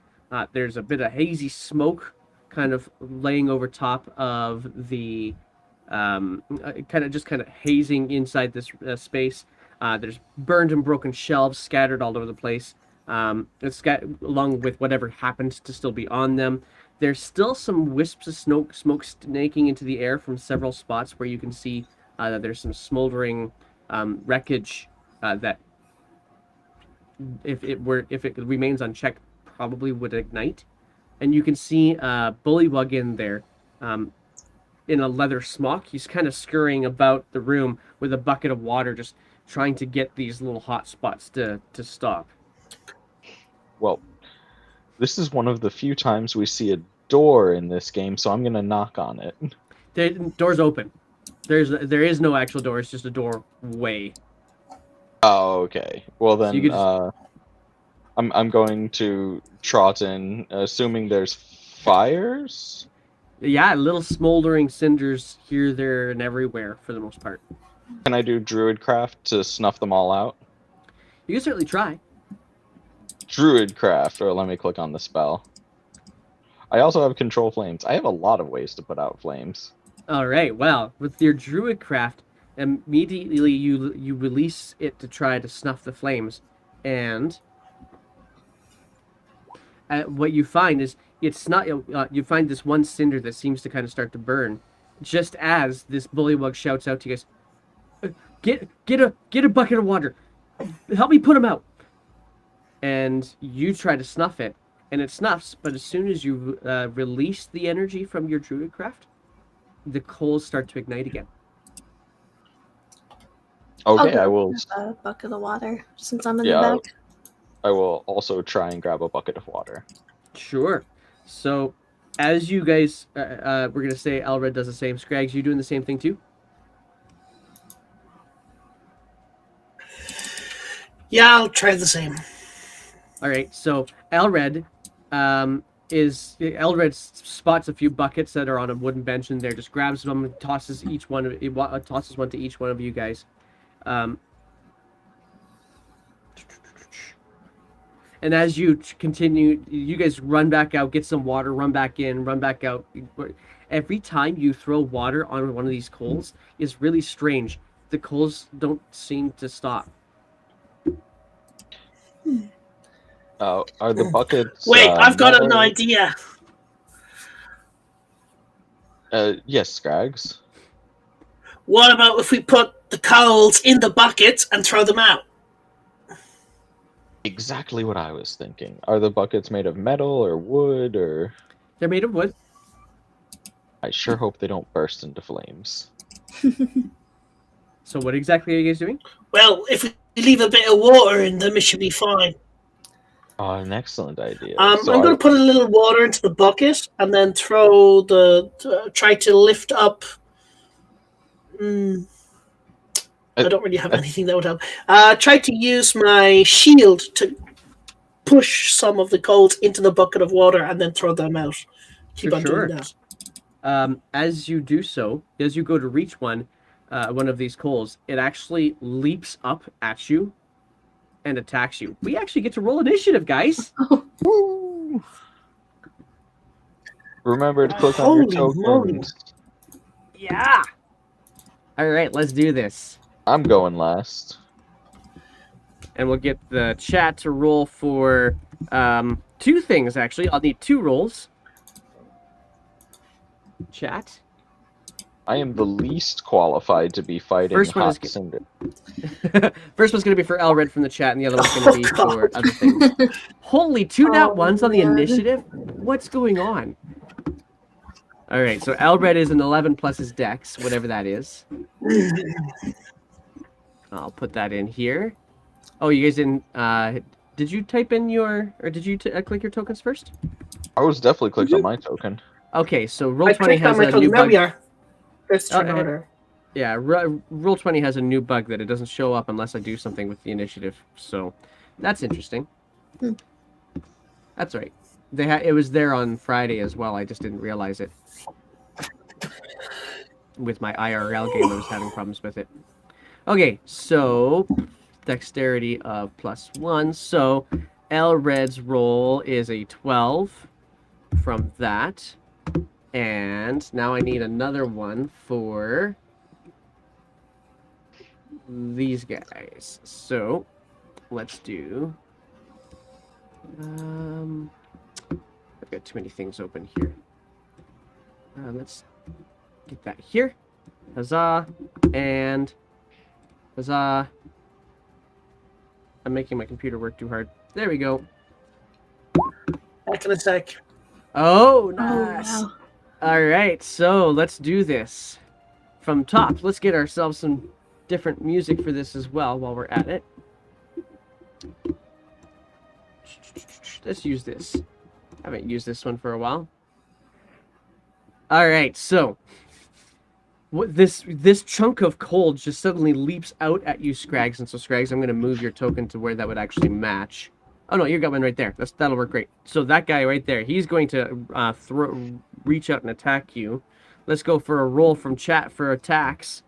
There's a bit of hazy smoke kind of laying over top of the kind of hazing inside this space. There's burned and broken shelves scattered all over the place. Along with whatever happens to still be on them. There's still some wisps of smoke snaking into the air from several spots where you can see that there's some smoldering wreckage that, if it remains unchecked, probably would ignite. And you can see Bullywug in there, in a leather smock. He's kind of scurrying about the room with a bucket of water, just trying to get these little hot spots to stop. Well, this is one of the few times we see a door in this game, so I'm gonna knock on it. The door's open. There is no actual door. It's just a doorway. Oh, okay. Well then, you could I'm going to trot in, assuming there's fires. Yeah, little smoldering cinders here, there, and everywhere for the most part. Can I do Druidcraft to snuff them all out? You can certainly try. Druidcraft, or let me click on the spell. I also have Control Flames. I have a lot of ways to put out flames. All right. Well, with your Druidcraft, immediately you release it to try to snuff the flames, and what you find is it's not. You find this one cinder that seems to kind of start to burn, just as this bullywug shouts out to you guys, "Get a bucket of water, help me put him out." And you try to snuff it, and it snuffs. But as soon as you release the energy from your Druidcraft, the coals start to ignite again. Okay, I'll I will. grab a bucket of water since I'm in Yeah, the back. I will also try and grab a bucket of water. Sure. So, as you guys, we're gonna say Elred does the same. Scrags, you doing the same thing too? Yeah, I'll try the same. All right. So Elred, Elred spots a few buckets that are on a wooden bench in there. Just grabs them and tosses one to each one of you guys. And as you continue, you guys run back out, get some water, run back in, run back out. Every time you throw water on one of these coals is really strange. The coals don't seem to stop. Are the buckets? Wait, I've got an metal? idea. Yes, Scrags. What about if we put the coals in the buckets and throw them out? Exactly what I was thinking. Are the buckets made of metal or wood or? They're made of wood. I sure hope they don't burst into flames. So what exactly are you guys doing? Well, if we leave a bit of water in them, it should be fine. Oh, an excellent idea. I'm going to put a little water into the bucket and then try to lift up. I don't really have anything that would help. Try to use my shield to push some of the coals into the bucket of water and then throw them out. Keep on doing that. As you do so, as you go to reach one of these coals, it actually leaps up at you and attacks you. We actually get to roll initiative, guys. Woo! Remember to click on your Holy moly. tokens. Yeah. All right, let's do this. I'm going last. And we'll get the chat to roll for two things, actually. I'll need 2 rolls. Chat. I am the least qualified to be fighting First one is Hot Cinder. First one's going to be for Elred from the chat, and the other one's going to be for other things. Holy, 2 nat ones on the God. initiative? What's going on? All right, so Elred is an 11 plus his dex, whatever that is. I'll put that in here. Oh, you guys didn't... did you type in your... Or did you click your tokens first? I was definitely clicked on my token. Okay, so I Roll20 clicked has on my a token. new There we bug. are. There's turn Okay. order. Yeah, Roll20 has a new bug that it doesn't show up unless I do something with the initiative. So that's interesting. Hmm. That's right. It was there on Friday as well. I just didn't realize it. with my IRL game. I was having problems with it. Okay, so dexterity of +1. So Elred's roll is a 12 from that. And now I need another one for these guys. So let's do... I've got too many things open here. Let's get that here. Huzzah. And huzzah. I'm making my computer work too hard. There we go. Back in a sec. Oh, Oh, nice. wow. All right, so let's do this from top. Let's get ourselves some different music for this as well while we're at it. Let's use this. I haven't used this one for a while. All right, so what this chunk of cold just suddenly leaps out at you, Scrags, and so Scrags, I'm going to move your token to where that would actually match. Oh no, you got one right there. That'll work great. So that guy right there, he's going to reach out and attack you. Let's go for a roll from chat for attacks.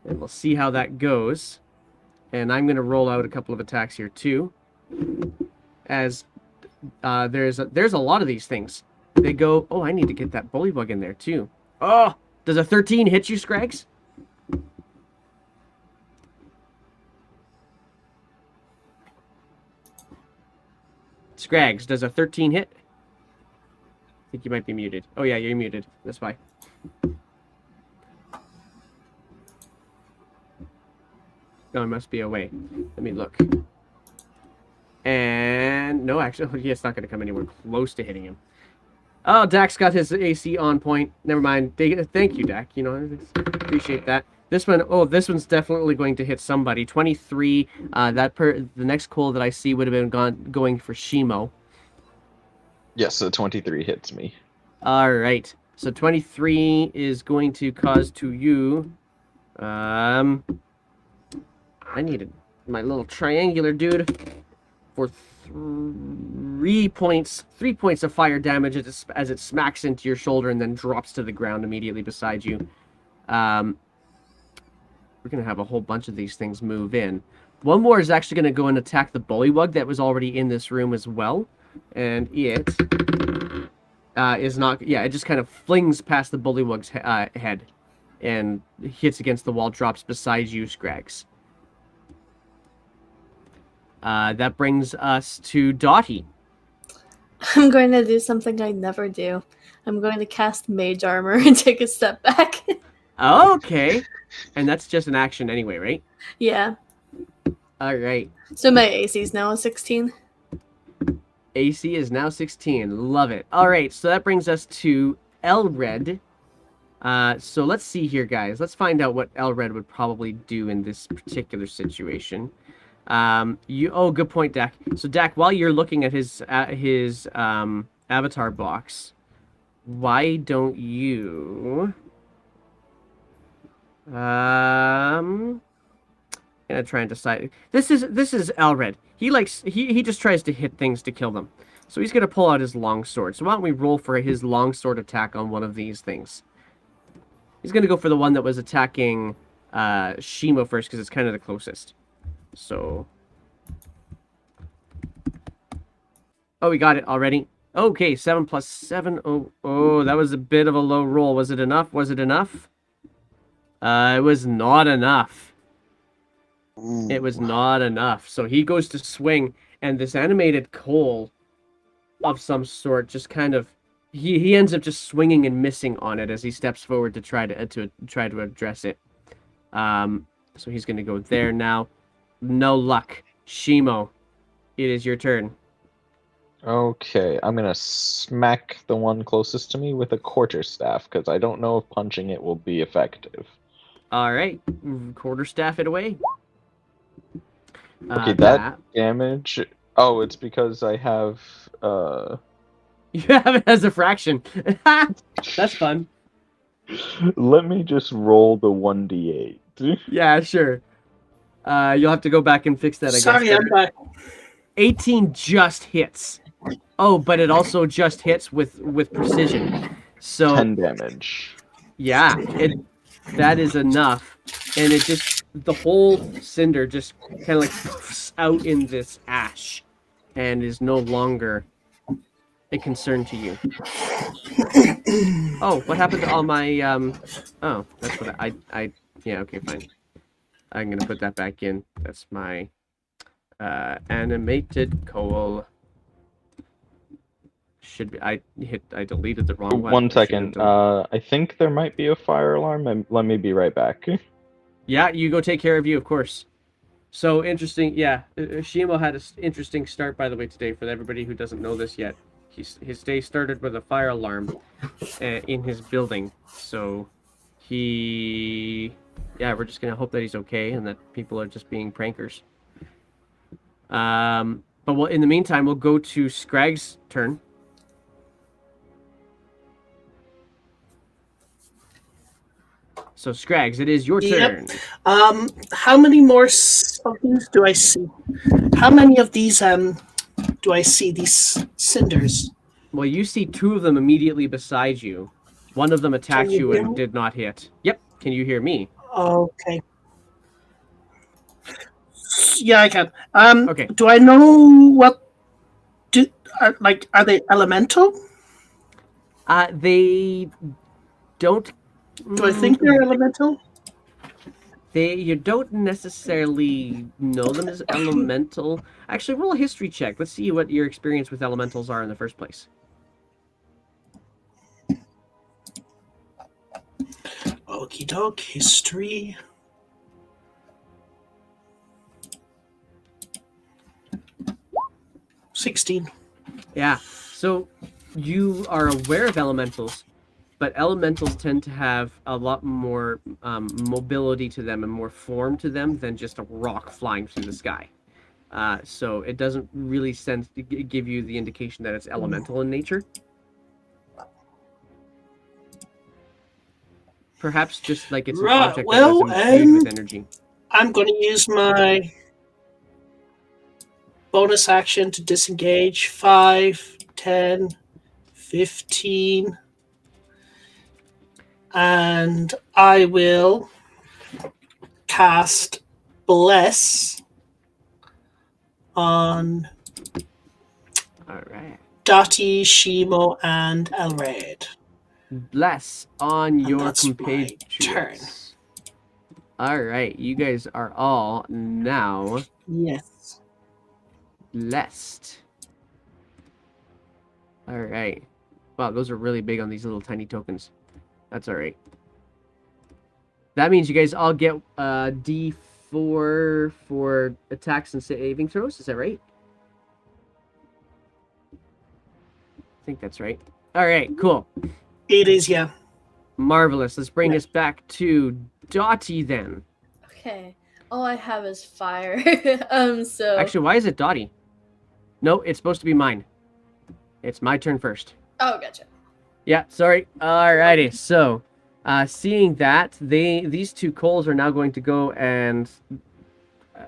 And we'll see how that goes. And I'm going to roll out a couple of attacks here too. As there's a lot of these things. They go, oh, I need to get that bullywug in there too. Oh, does a 13 hit you, Scrags? Scrags, does a 13 hit? I think you might be muted. Oh yeah, you're muted. That's fine. No, it must be away. Let me look. And no, actually, yeah, it's not going to come anywhere close to hitting him. Oh, Dak's got his AC on point. Never mind. Thank you, Dak. You know, appreciate that. This one, oh, this one's definitely going to hit somebody. 23. The next call that I see would have been going for Shimo. Yes, so 23 hits me. All right. So 23 is going to cause to you. I needed my little triangular dude for 3 points. 3 points of fire damage as it smacks into your shoulder and then drops to the ground immediately beside you. We're going to have a whole bunch of these things move in. One more is actually going to go and attack the bullywug that was already in this room as well. And it is not... Yeah, it just kind of flings past the bullywug's head and hits against the wall, drops beside you, Scrags. That brings us to Dottie. I'm going to do something I never do. I'm going to cast Mage Armor and take a step back. Okay. And that's just an action anyway, right? Yeah. All right. So my AC is now a 16. AC is now 16. Love it. All right, so that brings us to Elred. So let's see here, guys. Let's find out what Elred would probably do in this particular situation. Oh, good point, Dak. So Dak, while you're looking at his avatar box, why don't you gonna try and decide. This is Elred. He just tries to hit things to kill them. So he's gonna pull out his longsword. So why don't we roll for his longsword attack on one of these things? He's gonna go for the one that was attacking Shimo first because it's kind of the closest. So, oh, we got it already. Okay, 7 plus 7. Oh, that was a bit of a low roll. Was it enough? Was it enough? It was not enough. Ooh. It was not enough. So he goes to swing, and this animated coal of some sort just kind of he ends up just swinging and missing on it as he steps forward to try to address it. So he's going to go there now. No luck. Shimo, it is your turn. Okay, I'm gonna smack the one closest to me with a quarterstaff because I don't know if punching it will be effective. All right, quarterstaff it away. Okay, that damage. Oh, it's because I have. You have it as a fraction. That's fun. Let me just roll the 1d8. Yeah, sure. You'll have to go back and fix that. I Sorry, guess. I'm back. 18 just hits. Oh, but it also just hits with precision. So 10 damage. yeah, that is enough, and it just the whole cinder just kind of like poofs out in this ash, and is no longer a concern to you. Oh, what happened to all my Oh, that's what I yeah, okay, fine. I'm gonna put that back in. That's my animated coal. Should be I deleted the wrong one. One I should have second. del- I think there might be a fire alarm. Let me be right back. Yeah, you go take care of you, of course. So interesting, yeah. Shimo had an interesting start, by the way, today. For everybody who doesn't know this yet, his day started with a fire alarm in his building. So yeah, we're just gonna hope that he's okay and that people are just being prankers. But in the meantime, we'll go to Scragg's turn. So Scraggs, it is your turn. Yep. How many more of these do I see? How many of these do I see? These cinders. Well, you see two of them immediately beside you. One of them attacked you you hear and me? did not hit. Yep. Can you hear me? Okay. Yeah, I can. Okay. Do I know what? Are they elemental? They don't. Do I think they're elemental? You don't necessarily know them as elemental. Actually, roll a history check. Let's see what your experience with elementals are in the first place. Okie doke. History. $16. Yeah. So you are aware of elementals, but elementals tend to have a lot more mobility to them and more form to them than just a rock flying through the sky. So it doesn't really give you the indication that it's elemental in nature. Perhaps just like it's an Right, object well, that was imbued with energy. I'm going to use my bonus action to disengage. 5, 10, 15. And I will cast Bless on All right. Dottie, Shimo, and Elred. Bless on your that's my compatriots. All right, you guys are all now Yes. blessed. All right. Wow, those are really big on these little tiny tokens. That's all right. That means you guys all get D4 for attacks and saving throws. Is that right? I think that's right. All right, cool. It is, yeah. Marvelous. Let's bring us back to Dottie then. Okay. All I have is fire. So Actually, why is it Dottie? No, it's supposed to be mine. It's my turn first. Oh, gotcha. Yeah, sorry. Alrighty, so seeing that, these two coals are now going to go and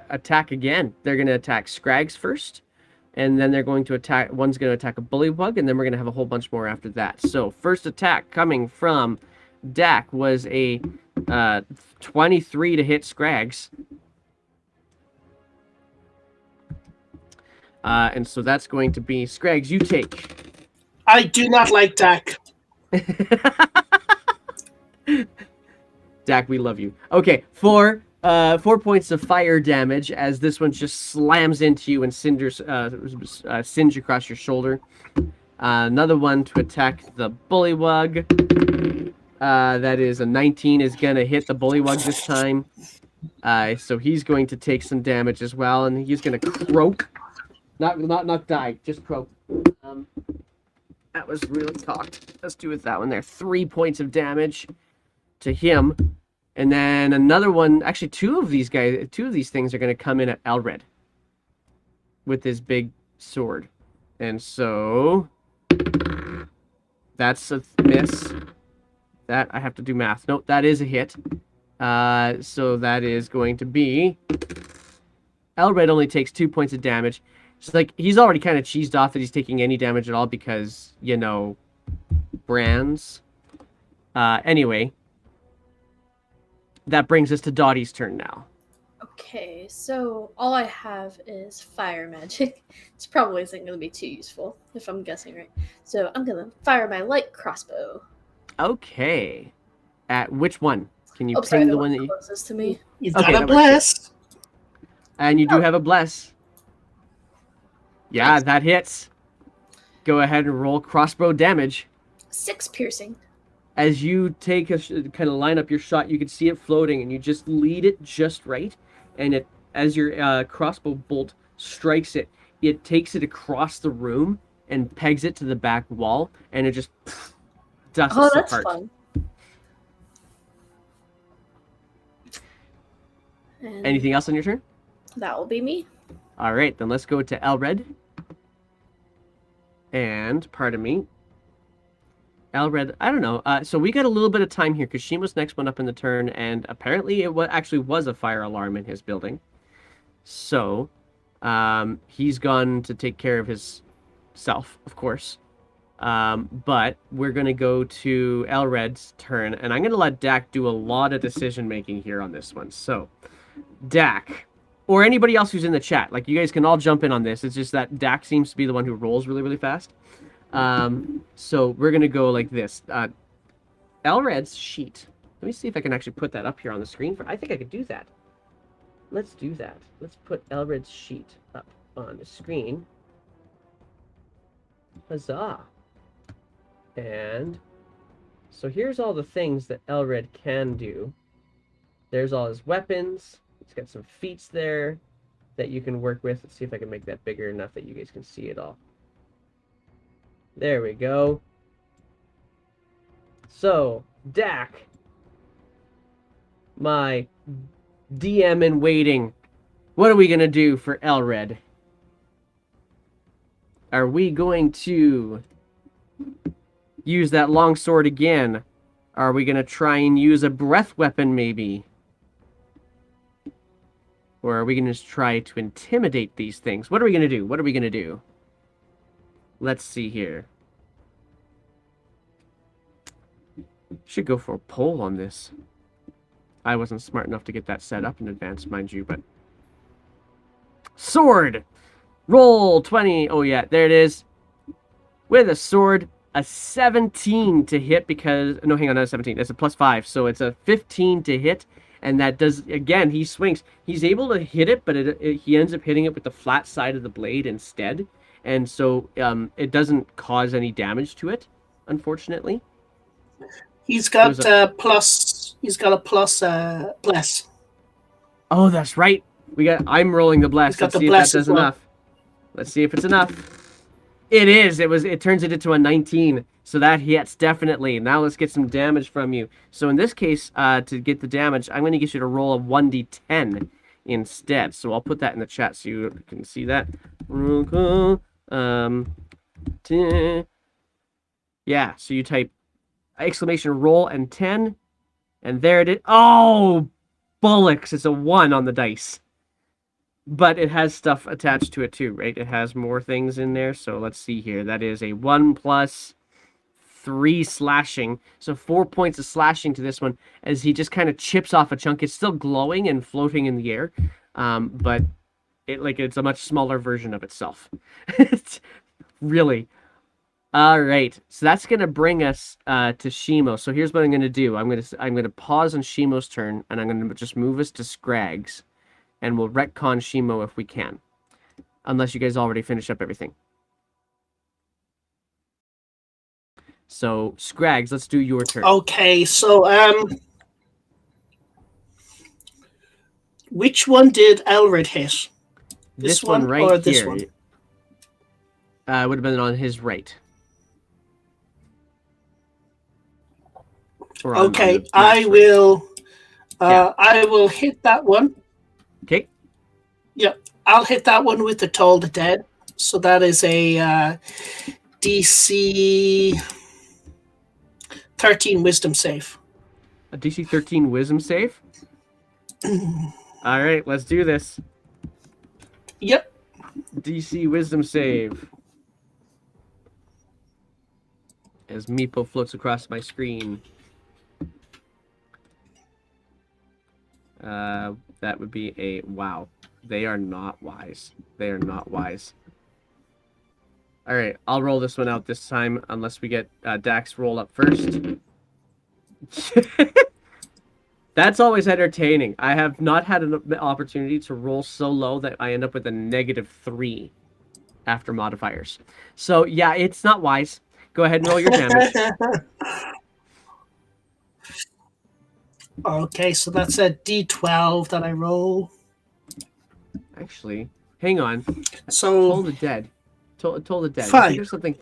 attack again. They're going to attack Scraggs first, and then they're going to attack. One's going to attack a bullywug, and then we're going to have a whole bunch more after that. So first attack coming from Dak was a 23 to hit Scraggs. And so that's going to be Scraggs. You take. I do not like Dak. Dak, we love you. Okay, 4 points of fire damage as this one just slams into you and cinders singe across your shoulder. Another one to attack the bullywug. That is a 19 is gonna hit the bullywug this time. So he's going to take some damage as well, and he's gonna croak. Not die, just croak. That was really cocked. Let's do with that one there. 3 points of damage to him. And then another one, actually two of these things are going to come in at Elred with his big sword. And so that's a miss. That I have to do math. Nope, that is a hit. So that is going to be Elred only takes 2 points of damage. It's like he's already kind of cheesed off that he's taking any damage at all because, brands. Anyway, that brings us to Dottie's turn now. Okay, so all I have is fire magic. It's probably isn't going to be too useful, if I'm guessing right. So I'm going to fire my light crossbow. Okay. At which one? Can you Oh, ping sorry, the one that you... closest to me. You've Okay, got that a works. bless. And you do have a bless. Yeah, Nice. that hits. Go ahead and roll crossbow damage. 6 piercing. As you take kind of line up your shot, you can see it floating, and you just lead it just right. And as your crossbow bolt strikes it, it takes it across the room and pegs it to the back wall, and it just dusts Oh, that's apart. fun. And Anything else on your turn? that will be me. All right, then let's go to Elred. And, pardon me, Elred, I don't know. So we got a little bit of time here because Shima's next one up in the turn, and apparently it actually was a fire alarm in his building. So he's gone to take care of his self, of course. But we're going to go to Elred's turn, and I'm going to let Dak do a lot of decision making here on this one. So, Dak, or anybody else who's in the chat, like you guys can all jump in on this. It's just that Dak seems to be the one who rolls really, really fast. So we're going to go like this. Elred's sheet. Let me see if I can actually put that up here on the screen. I think I could do that. Let's do that. Let's put Elred's sheet up on the screen. Huzzah. And so here's all the things that Elred can do. There's all his weapons. He's got some feats there that you can work with. Let's see if I can make that bigger enough that you guys can see it all. There we go. So, Dak, my DM in waiting, what are we going to do for Elred? Are we going to use that longsword again? Are we going to try and use a breath weapon maybe? Or are we going to try to intimidate these things? What are we going to do? What are we going to do? Let's see here. Should go for a poll on this. I wasn't smart enough to get that set up in advance, mind you, but... Sword! Roll 20. Oh, yeah, there it is. With a sword, a 17 to hit because... No, hang on, not a 17. It's a +5, so it's a 15 to hit. And that does... Again, he swings. He's able to hit it, but he ends up hitting it with the flat side of the blade instead. And so it doesn't cause any damage to it, unfortunately. He's got a plus. He's got a plus bless. Oh, that's right. I'm rolling the bless. He's got Let's the see if bless that as does well. enough. Let's see if it's enough. It is. It turns it into a 19. So that hits definitely. Now let's get some damage from you. So in this case, to get the damage, I'm going to get you to roll a 1d10 instead. So I'll put that in the chat so you can see that. Yeah. So you type exclamation roll and 10, and there it is. Oh, bollocks! It's a 1 on the dice. But it has stuff attached to it too, right? It has more things in there. So let's see here. That is a 1 + 3 slashing. So 4 points of slashing to this one as he just kind of chips off a chunk. It's still glowing and floating in the air. But it's a much smaller version of itself. Really. All right. So that's going to bring us to Shimo. So here's what I'm going to do. I'm going to pause on Shimo's turn, and I'm going to just move us to Scrags. And we'll retcon Shimo if we can. Unless you guys already finished up everything. So, Scrags, let's do your turn. Okay, so which one did Elred hit? This one right or here. this one? Would have been on his right. Or Okay, on the I right. will. Yeah. I will hit that one. Okay. Yep, I'll hit that one with the Toll the Dead. So that is a DC 13 Wisdom save. A DC 13 Wisdom save. All right, let's do this. Yep. DC Wisdom save. As Meepo floats across my screen. That would be a wow. They are not wise. They are not wise. All right, I'll roll this one out this time, unless we get Dax roll up first. That's always entertaining. I have not had an opportunity to roll so low that I end up with a -3 after modifiers. So yeah, it's not wise. Go ahead and roll your damage. Okay, so that's a D12 that I roll. Actually, hang on. So Toll the Dead. Toll the Dead. I 5. think there's something.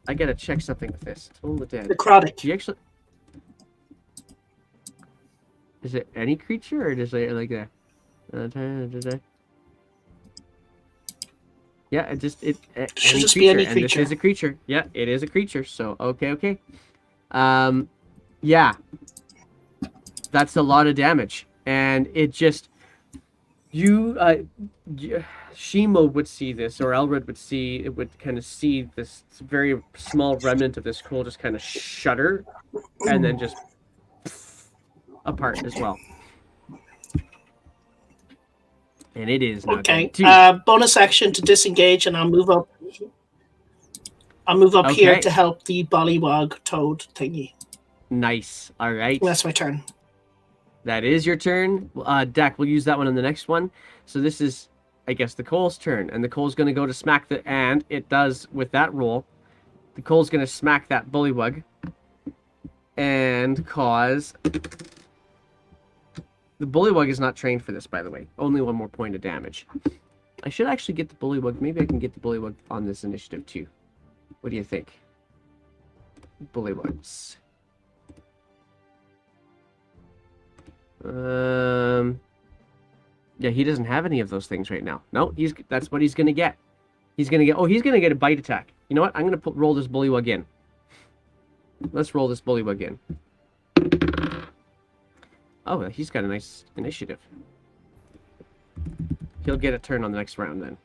I gotta check something with this. Toll the Dead. necrotic. Do you actually? Is it any creature, or is it like a? Yeah, it just Should any just creature, be any and this creature. is a creature. Yeah, it is a creature. So okay. Yeah, that's a lot of damage, and it just Shimo would see this, or Elred would see it, would kind of see this very small remnant of this coal just kind of shudder, and then just apart as well. And it is now Okay. down 2. Bonus action to disengage, and I'll move up. I'll move up here Okay. to help the Bullywog Toad thingy. Nice. All right. That's my turn. That is your turn. Dak, we'll use that one on the next one. So this is, I guess, the Cole's turn. And the Cole's going to go to smack the... And it does with that roll. The Cole's going to smack that Bullywug. And cause... The Bullywug is not trained for this, by the way. Only 1 more point of damage. I should actually get the Bullywug. Maybe I can get the Bullywug on this initiative, too. What do you think? Bullywugs. Yeah, he doesn't have any of those things right now. No, that's what he's gonna get. He's gonna get a bite attack. You know what? I'm gonna roll this Bullywug in. Let's roll this Bullywug in. Oh, he's got a nice initiative. He'll get a turn on the next round then.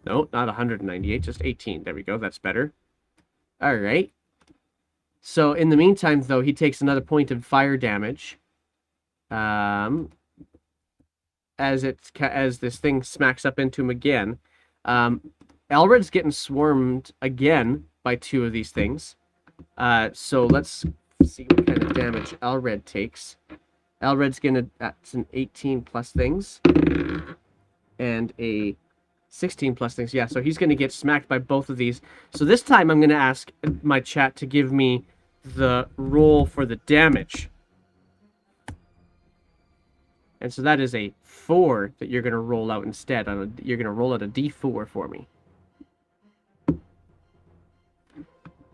No, not 198, just 18. There we go. That's better. All right. So in the meantime, though, he takes another point of fire damage. As this thing smacks up into him again. Elred's getting swarmed again by 2 of these things. So let's see what kind of damage Elred takes. Elred's that's an 18 plus things. And a 16 plus things. Yeah, so he's gonna get smacked by both of these. So this time I'm gonna ask my chat to give me the roll for the damage. And so that is a 4 that you're gonna roll out instead. You're gonna roll out a D4 for me.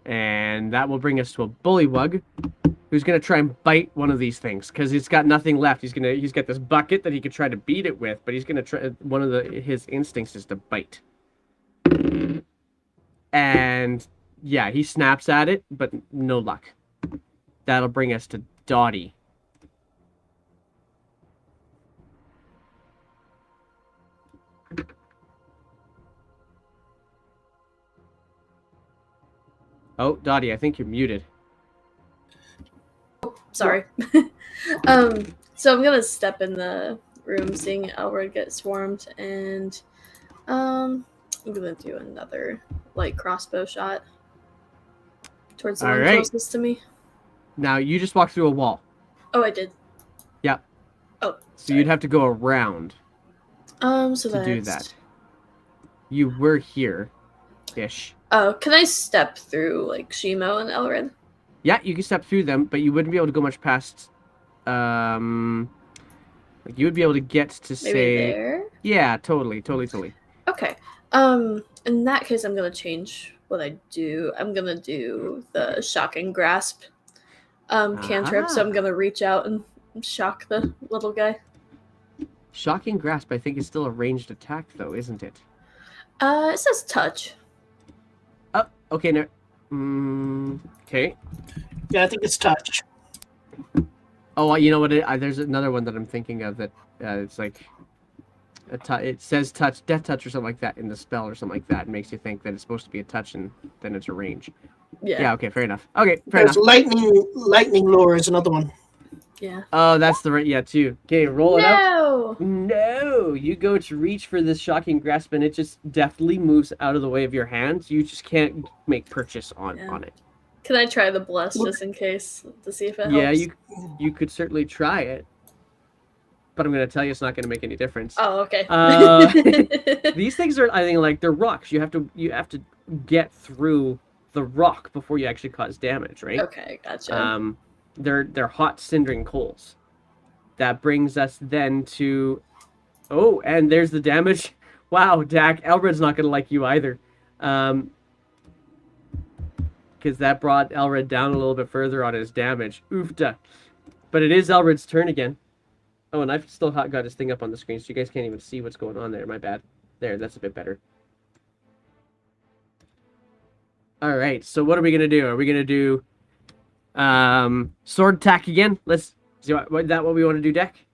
And that will bring us to a Bullywug, who's gonna try and bite one of these things because he's got nothing left. He's got this bucket that he could try to beat it with, but he's gonna try. One of his instincts is to bite. And yeah, he snaps at it, but no luck. That'll bring us to Dottie. Oh, Dottie, I think you're muted. Sorry. So I'm gonna step in the room, seeing Elred get swarmed, and I'm gonna do another light crossbow shot towards the one closest to me. Now you just walked through a wall. Oh, I did. Yep. Oh. So you'd have to go around. So to do that. You were here-ish. Oh, can I step through like Shimo and Elred? Yeah, you can step through them, but you wouldn't be able to go much past. Like you would be able to get to Maybe there? Yeah, totally. Okay. In that case, I'm gonna change what I do. I'm gonna do the shocking grasp cantrip. So I'm gonna reach out and shock the little guy. Shocking grasp, I think, is still a ranged attack, though, isn't it? It says touch. Oh, okay. No. Okay. Yeah, I think it's touch. Oh, you know what? There's another one that I'm thinking of that It's like it says touch, death touch, or something like that in the spell, or something like that. It makes you think that it's supposed to be a touch, and then it's a range. Yeah. Yeah. Okay. Fair enough. Okay. Fair There's enough. lightning lure is another one. Yeah. Oh, that's the right. Yeah, too. Okay, roll it out. No. No, you go to reach for this shocking grasp, and it just deftly moves out of the way of your hands. You just can't make purchase on it. Can I try the bless just in case to see if it Yeah, helps? you could certainly try it, but I'm going to tell you it's not going to make any difference. Oh, okay. These things are, I think, like they're rocks. You have to get through the rock before you actually cause damage, right? Okay, gotcha. They're hot cindering coals. That brings us then to, oh, and there's the damage. Wow, Dak, Elred's not going to like you either. Because that brought Elred down a little bit further on his damage. Oofda. But it is Elred's turn again. Oh, and I've still got his thing up on the screen, so you guys can't even see what's going on there. My bad. There, that's a bit better. All right, so what are we going to do? Are we going to do sword attack again? Let's see. Is that what we want to do, Dak?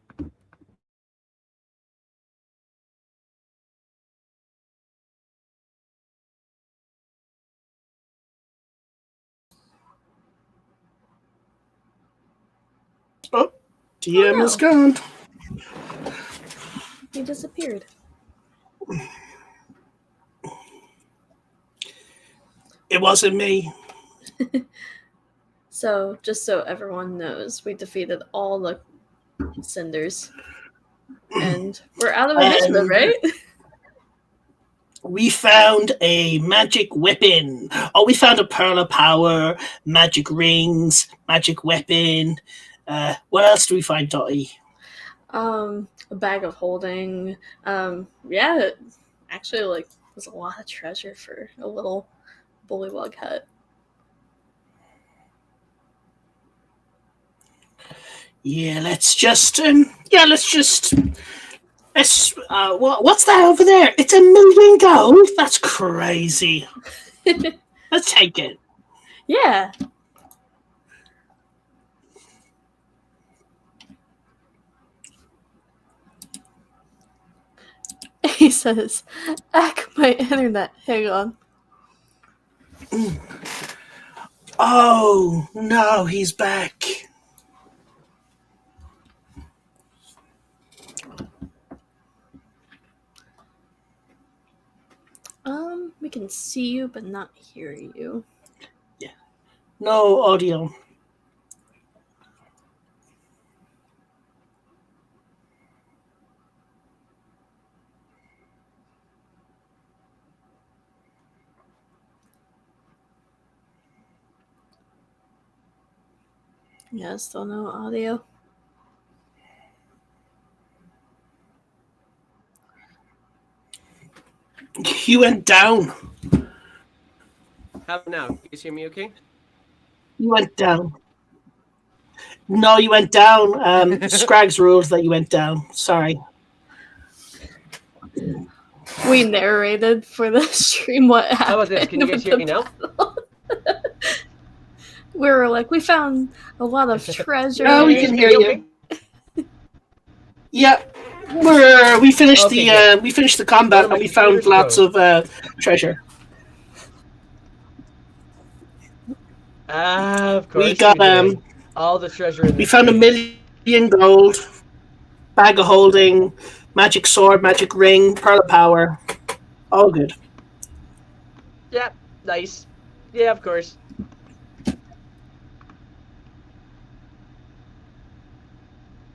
Oh, DM is no. gone. He disappeared. It wasn't me. So, just so everyone knows, we defeated all the cinders. And we're out of initiative, right? We found a magic weapon. Oh, we found a pearl of power, magic rings, magic weapon. What else do we find, Dottie? A bag of holding. Yeah, actually, like, there's a lot of treasure for a little bullywug hut. Yeah, let's just what's that over there? It's 1,000,000 gold? That's crazy. Let's take it. Yeah. He says, "Ack my internet. Hang on." Oh, no, he's back. We can see you, but not hear you. Yeah. No audio. Yeah, still no audio. You went down. How now? You guys hear me okay? You went down. No, you went down. Scrags rules that you went down. Sorry. We narrated for the stream what happened. How about this? Can you guys hear me now? We were like, we found a lot of treasure. No, we can hear you. Yeah, we finished we finished the combat and we found lots of treasure. Of course. We got all the treasure. We found 1,000,000 gold, bag of holding, magic sword, magic ring, pearl of power. All good. Yeah, nice. Yeah, of course.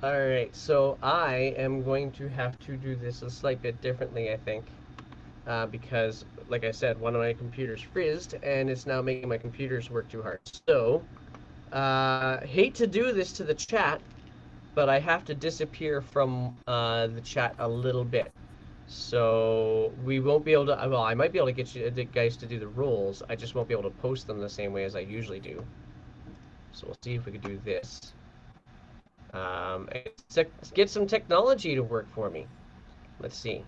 Alright, so I am going to have to do this a slight bit differently, I think. Because, like I said, one of my computers frizzed, and it's now making my computers work too hard. So, hate to do this to the chat, but I have to disappear from the chat a little bit. So, we won't be able to, well, I might be able to get you guys to do the rolls, I just won't be able to post them the same way as I usually do. So we'll see if we can do this. Get some technology to work for me. Let's see.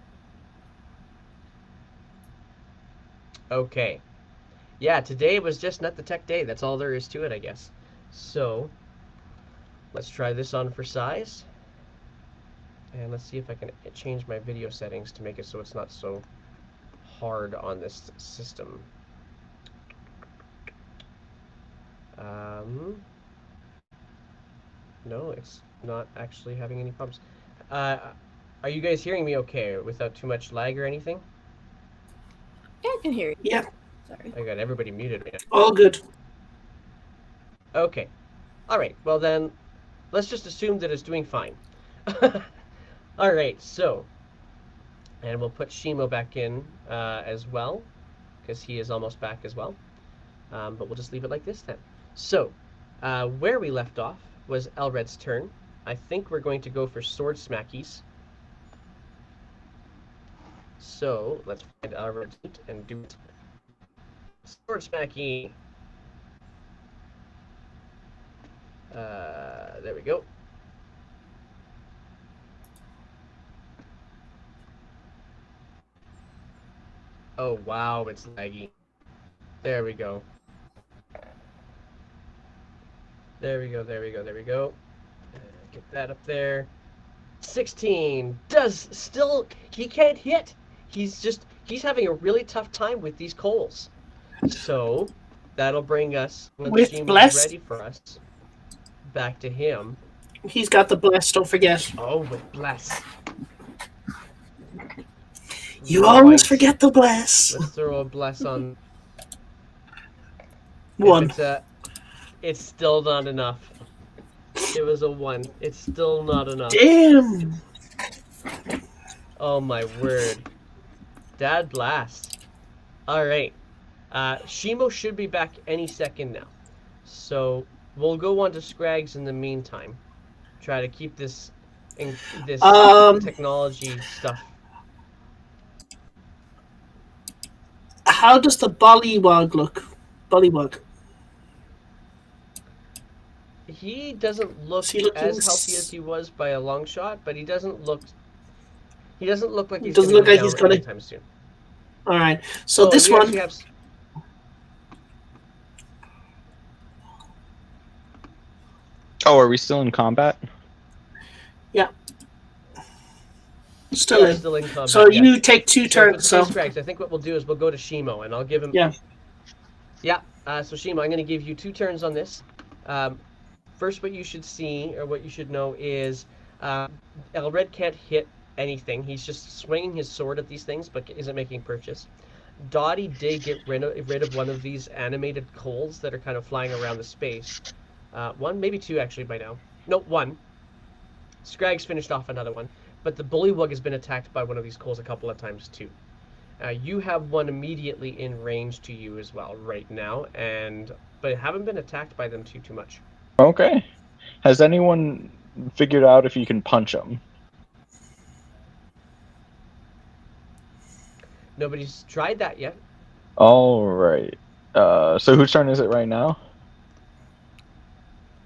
Okay. Yeah, today was just not the tech day. That's all there is to it, I guess. So, let's try this on for size. And let's see if I can change my video settings to make it so it's not so hard on this system. No, it's not actually having any problems. Are you guys hearing me okay without too much lag or anything? Yeah, I can hear you. Yeah, Sorry. I got everybody muted right now. all good. Okay. All right. Well then, let's just assume that it's doing fine. All right. So, and we'll put Shimo back in as well, because he is almost back as well. But we'll just leave it like this then. So, where we left off was Elred's turn. I think we're going to go for sword smackies. So let's find Elred's loot and do it. Sword smacky. There we go. Oh wow, it's laggy. There we go. There we go, there we go, there we go. Get that up there. 16 does still, he can't hit. He's having a really tough time with these coals. So that'll bring us, when With Shimo's bless? ready for us, back to him. He's got the bless, don't forget. Oh, with bless. You always Right. forget the bless. Let's throw a bless on. One. It's still not enough. It was a 1. It's still not enough. Damn. Oh my word. Dad blast. Alright. Shimo should be back any second now. So we'll go on to Scrags in the meantime. Try to keep this technology stuff. How does the Bullywug look? Bullywug. He doesn't look he looking as healthy as he was by a long shot, but he doesn't look like he's Doesn't gonna look go like down he's gonna- anytime soon. All right. So Oh, this you one. actually have Oh, are we still in combat? Still in. still in combat. So yes. you take 2 So turns. for the So Scrags, I think what we'll do is we'll go to Shimo, and I'll give him. yeah. Yeah. So Shimo, I'm going to give you 2 turns on this. First, what you should see or what you should know is Elred can't hit anything. He's just swinging his sword at these things, but isn't making purchase. Dottie did get rid of one of these animated coals that are kind of flying around the space. 1, maybe 2 actually by now. No, 1. Scrags finished off another one. But the Bullywug has been attacked by one of these coals a couple of times too. You have one immediately in range to you as well right now, but haven't been attacked by them too much. Okay. Has anyone figured out if you can punch them? Nobody's tried that yet. All right. So whose turn is it right now?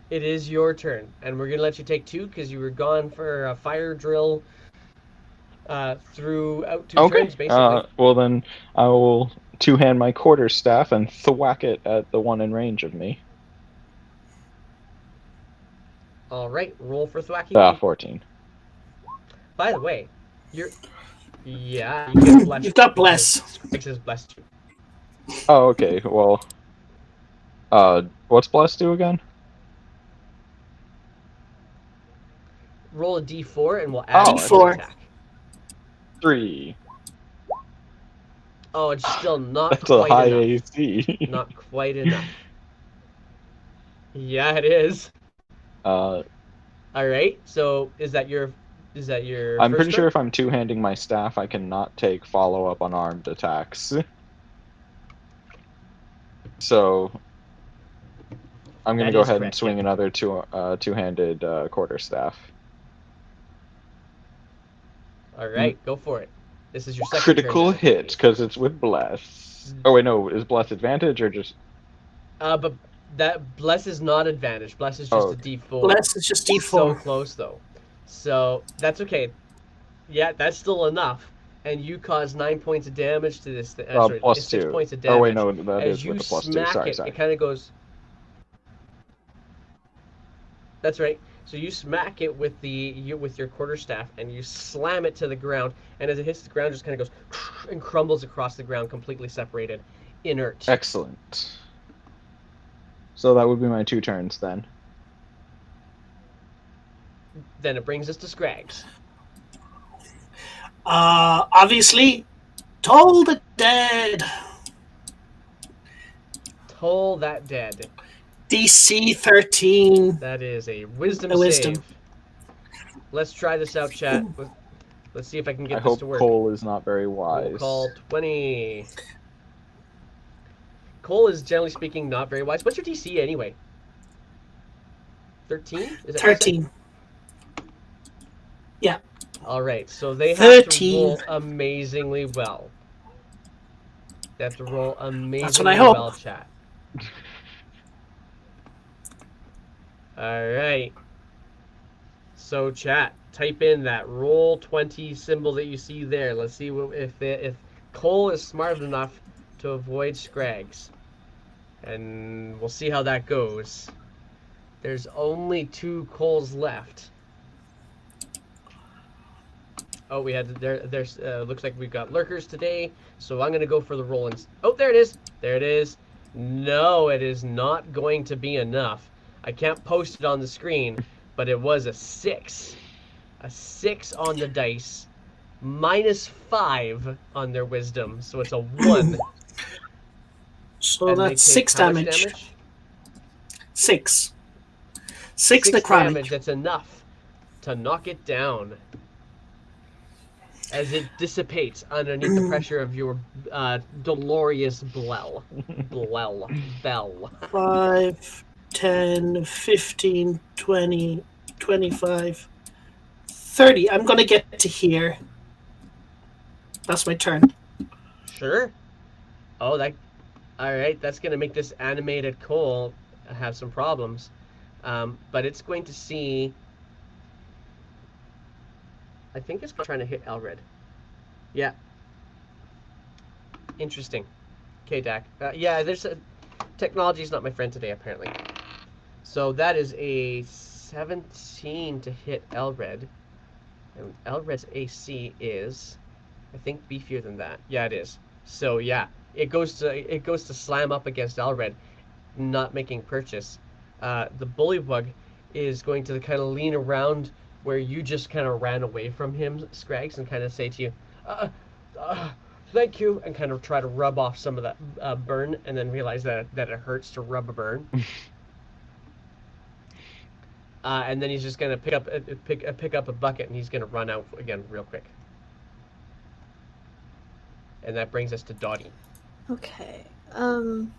It is your turn, and we're gonna let you take 2 because you were gone for a fire drill throughout 2 Okay. turns, basically. Well then, I will two-hand my quarterstaff and thwack it at the one in range of me. All right, roll for thwacking. 14. By the way, you get blessed. You've got bless. Scrags has blessed you. Oh, okay. Well, what's bless do again? Roll a d4 and we'll add it to D4. the attack. 3. Oh, it's still not That's a quite high enough. AC. Not quite enough. Yeah, it is. All right. So is that your I'm first pretty sure turn? if I'm two-handing my staff, I cannot take follow-up unarmed attacks. So I'm gonna That go is ahead correct, and swing yeah. another two-handed quarterstaff. All right, go for it. This is your second Critical turn. hit because it's with bless. Oh wait, no, is bless advantage or just? But that bless is not advantage. Bless is just a d4. Bless is just D4. So close though. So that's okay. Yeah, that's still enough. And you cause 9 points of damage to this thing. Sorry, Plus it's 6 2. points of damage. Oh wait, no, that As is you with the plus 2. smack Sorry, it, sorry. it kind of goes. That's right. So you smack it with with your quarterstaff, and you slam it to the ground. And as it hits the ground, it just kind of goes and crumbles across the ground, completely separated, inert. Excellent. So that would be my 2 turns then. Then it brings us to Scrags. Obviously, Toll the Dead. Toll that dead. DC 13. That is a wisdom A wisdom. save. Let's try this out, chat. Let's see if I can get I this hope to work. Cole is not very Roll wise. call 20. Cole is generally speaking not very wise. What's your DC anyway? 13? Is that what you said? 13. Yeah. All right, so they have 13. to roll amazingly well. They have to roll amazingly That's what I hope. well, chat. All right. So, chat, type in that roll 20 symbol that you see there. Let's see if Cole is smart enough to avoid Scrags. And we'll see how that goes. There's only 2 Coles left. Oh, we had there's looks like we've got lurkers today, so I'm gonna go for the roll. Oh, there it is. There it is. No, it is not going to be enough. I can't post it on the screen, but it was a 6. A 6 on the dice, -5 on their wisdom, so it's a 1. So And they that's take 6 how much damage. 6. 6 6 necrotic. damage. That's enough to knock it down as it dissipates underneath the pressure of your dolorous bell. 5, 10, 15, 20, 25, 30. I'm going to get to here. That's my turn. Sure. Oh, that. All right, that's gonna make this animated Cole have some problems, but it's going to see. I think it's trying to hit Elred. Yeah. Interesting. Okay, Dak. Yeah, technology is not my friend today, apparently. So that is a 17 to hit Elred. And Elred's AC is, I think, beefier than that. Yeah, it is. So yeah, it goes to slam up against Elred, not making purchase. The bullywug is going to kind of lean around where you just kind of ran away from him, Scrags, and kind of say to you, thank you, and kind of try to rub off some of that burn, and then realize that it hurts to rub a burn. And then he's just gonna pick up a bucket, and he's gonna run out again real quick. And that brings us to Dottie. Okay. I'm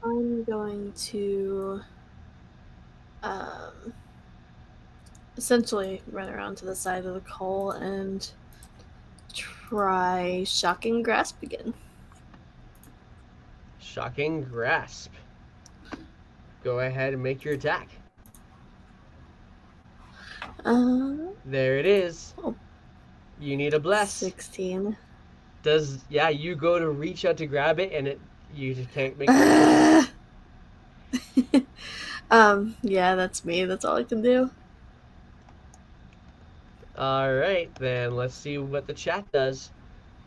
going to essentially run around to the side of the coal and try Shocking Grasp again. Shocking Grasp. Go ahead and make your attack. There it is. Oh. You need a bless. 16. You go to reach out to grab it, and you just can't make it. Yeah, that's me. That's all I can do. Alright, then let's see what the chat does.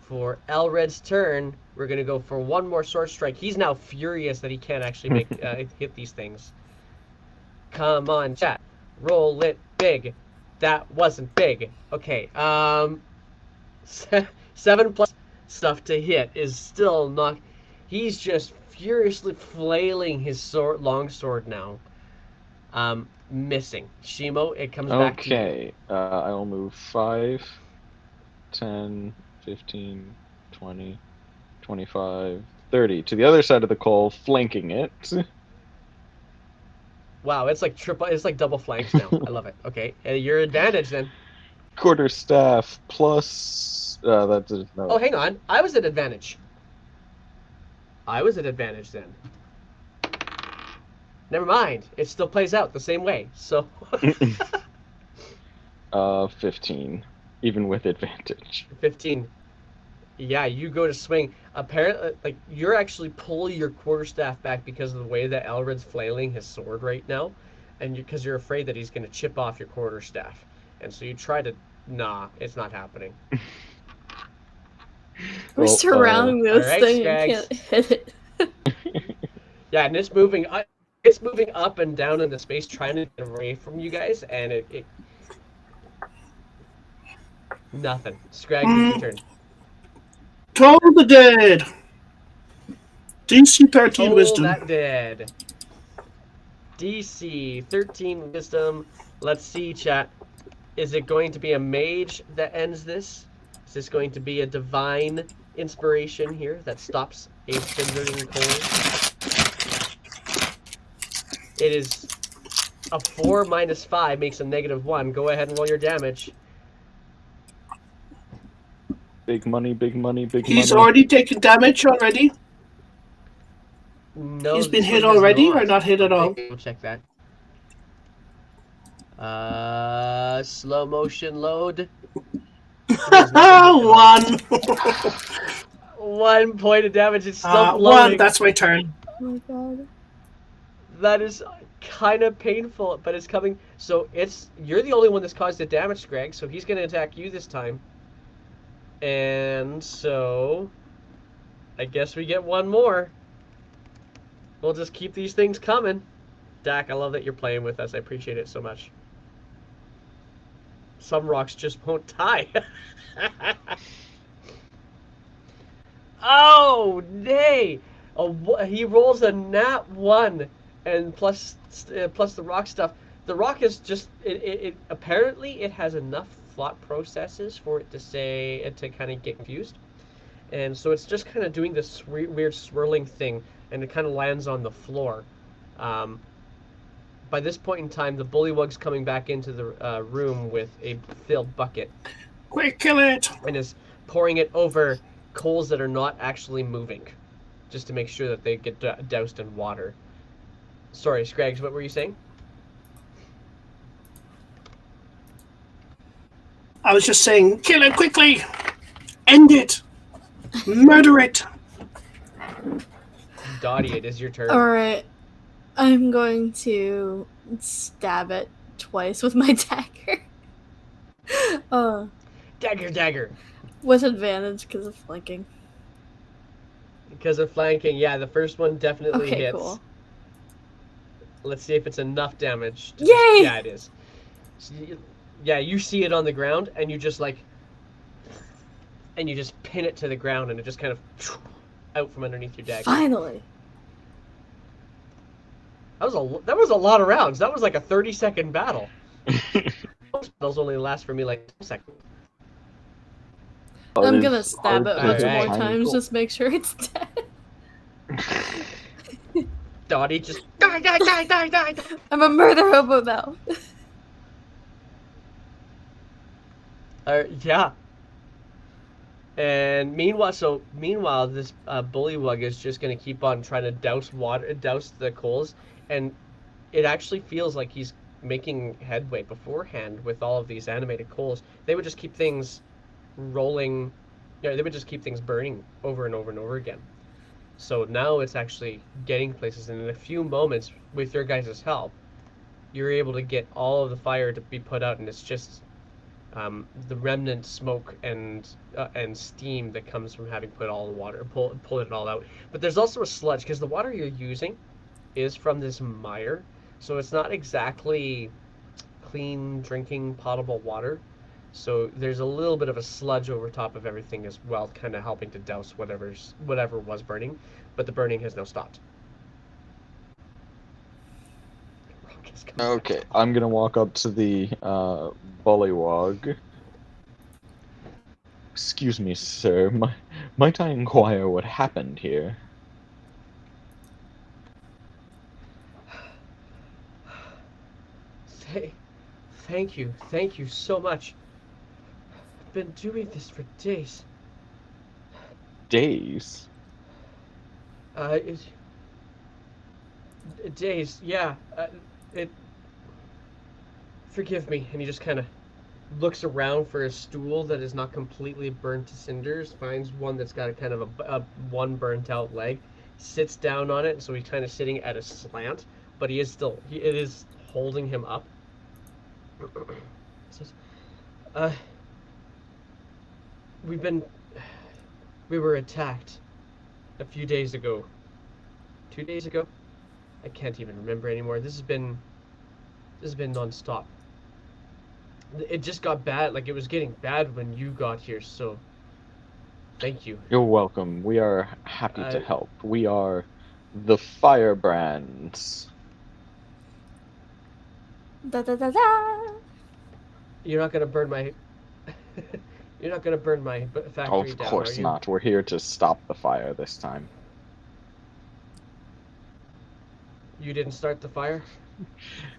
For Elred's turn, we're going to go for one more sword strike. He's now furious that he can't actually hit these things. Come on, chat. Roll it big. That wasn't big. Okay, 7 plus stuff to hit is still not... He's just furiously flailing his long sword now. Missing. Shimo, it comes back to you. Okay, I will move 5, 10, 15, 20, 25, 30 to the other side of the coal, flanking it. Wow, it's like double flanks now. I love it. Okay, your advantage then. Quarterstaff plus that is no. Oh, hang on. I was at advantage. Then. Never mind. It still plays out the same way. So 15, even with advantage. 15. Yeah, you go to swing. Apparently, like, you're actually pulling your quarterstaff back because of the way that Elred's flailing his sword right now. and because you're afraid that he's going to chip off your quarterstaff, and so you try to. Nah, it's not happening. We're surrounding all this right, thing and Scrags. can't hit it. Yeah, and it's moving. It's moving up and down in the space, trying to get away from you guys, and it nothing. Scrags, it's your turn. Toll the dead. DC 13 Toll wisdom. that dead. DC 13 wisdom. Let's see, chat. Is it going to be a mage that ends this? Is this going to be a divine inspiration here that stops a cindering coal? It is a 4 minus 5 makes a -1. Go ahead and roll your damage. Big money, big money, big money. He's already taken damage already. No, He's been this hit one does already or not hit at all? We'll check that. Slow motion load. One. 1 point of damage. It's still One. loading. That's my turn. Oh my god. That is kind of painful, but it's coming. So you're the only one that's caused the damage, Greg. So he's going to attack you this time. And so I guess we get one more. We'll just keep these things coming. Dak, I love that you're playing with us. I appreciate it so much. Some rocks just won't die. Oh, nay! He rolls a nat 1, and plus the rock stuff. The rock is just it apparently it has enough thought processes for it to kind of get confused, and so it's just kind of doing this weird swirling thing, and it kind of lands on the floor. By this point in time, the bullywug's coming back into the room with a filled bucket. Quick, kill it! And is pouring it over coals that are not actually moving, just to make sure that they get doused in water. Sorry, Scrags, what were you saying? I was just saying, kill it quickly! End it! Murder it! Dottie, it is your turn. Alright. I'm going to stab it twice with my dagger. Dagger. With advantage because of flanking. Because of flanking, yeah, the first one definitely Okay, hits. cool. Let's see if it's enough damage. Yay! Yeah, it is. So you see it on the ground, and you just pin it to the ground, and it just kind of out from underneath your dagger. Finally. That was a lot of rounds. That was like a 30-second battle. Most battles only last for me like 2 seconds. I'm gonna stab it a bunch Alright. more times, just make sure it's dead. Dottie just die. I'm a murder hobo now. Yeah. And meanwhile, this bullywug is just gonna keep on trying to douse the coals, and it actually feels like he's making headway beforehand with all of these animated coals. They would just keep things rolling. They would just keep things burning over and over and over again. So now it's actually getting places, and in a few moments, with your guys' help, you're able to get all of the fire to be put out, and it's just the remnant smoke and steam that comes from having put all the water, pull it all out. But there's also a sludge, because the water you're using is from this mire, so it's not exactly clean drinking potable water. So there's a little bit of a sludge over top of everything as well, kind of helping to douse whatever was burning, but the burning has now stopped. Okay, I'm gonna walk up to the bullywug. Excuse me, sir. Might I inquire what happened here? Thank you so much. I've been doing this for days. Days? Days, yeah. Forgive me. And he just kind of looks around for a stool that is not completely burnt to cinders, finds one that's got a kind of a one burnt out leg, sits down on it, so he's kind of sitting at a slant, but it is holding him up. Says, we were attacked a few days ago. 2 days ago? I can't even remember anymore. This has been non-stop. It just got bad, like it was getting bad when you got here, so thank you. You're welcome. We are happy to help. We are the Firebrands. Da da da da. You're not gonna burn my You're not gonna burn my factory Of down, course are you? not. We're here to stop the fire this time. You didn't start the fire?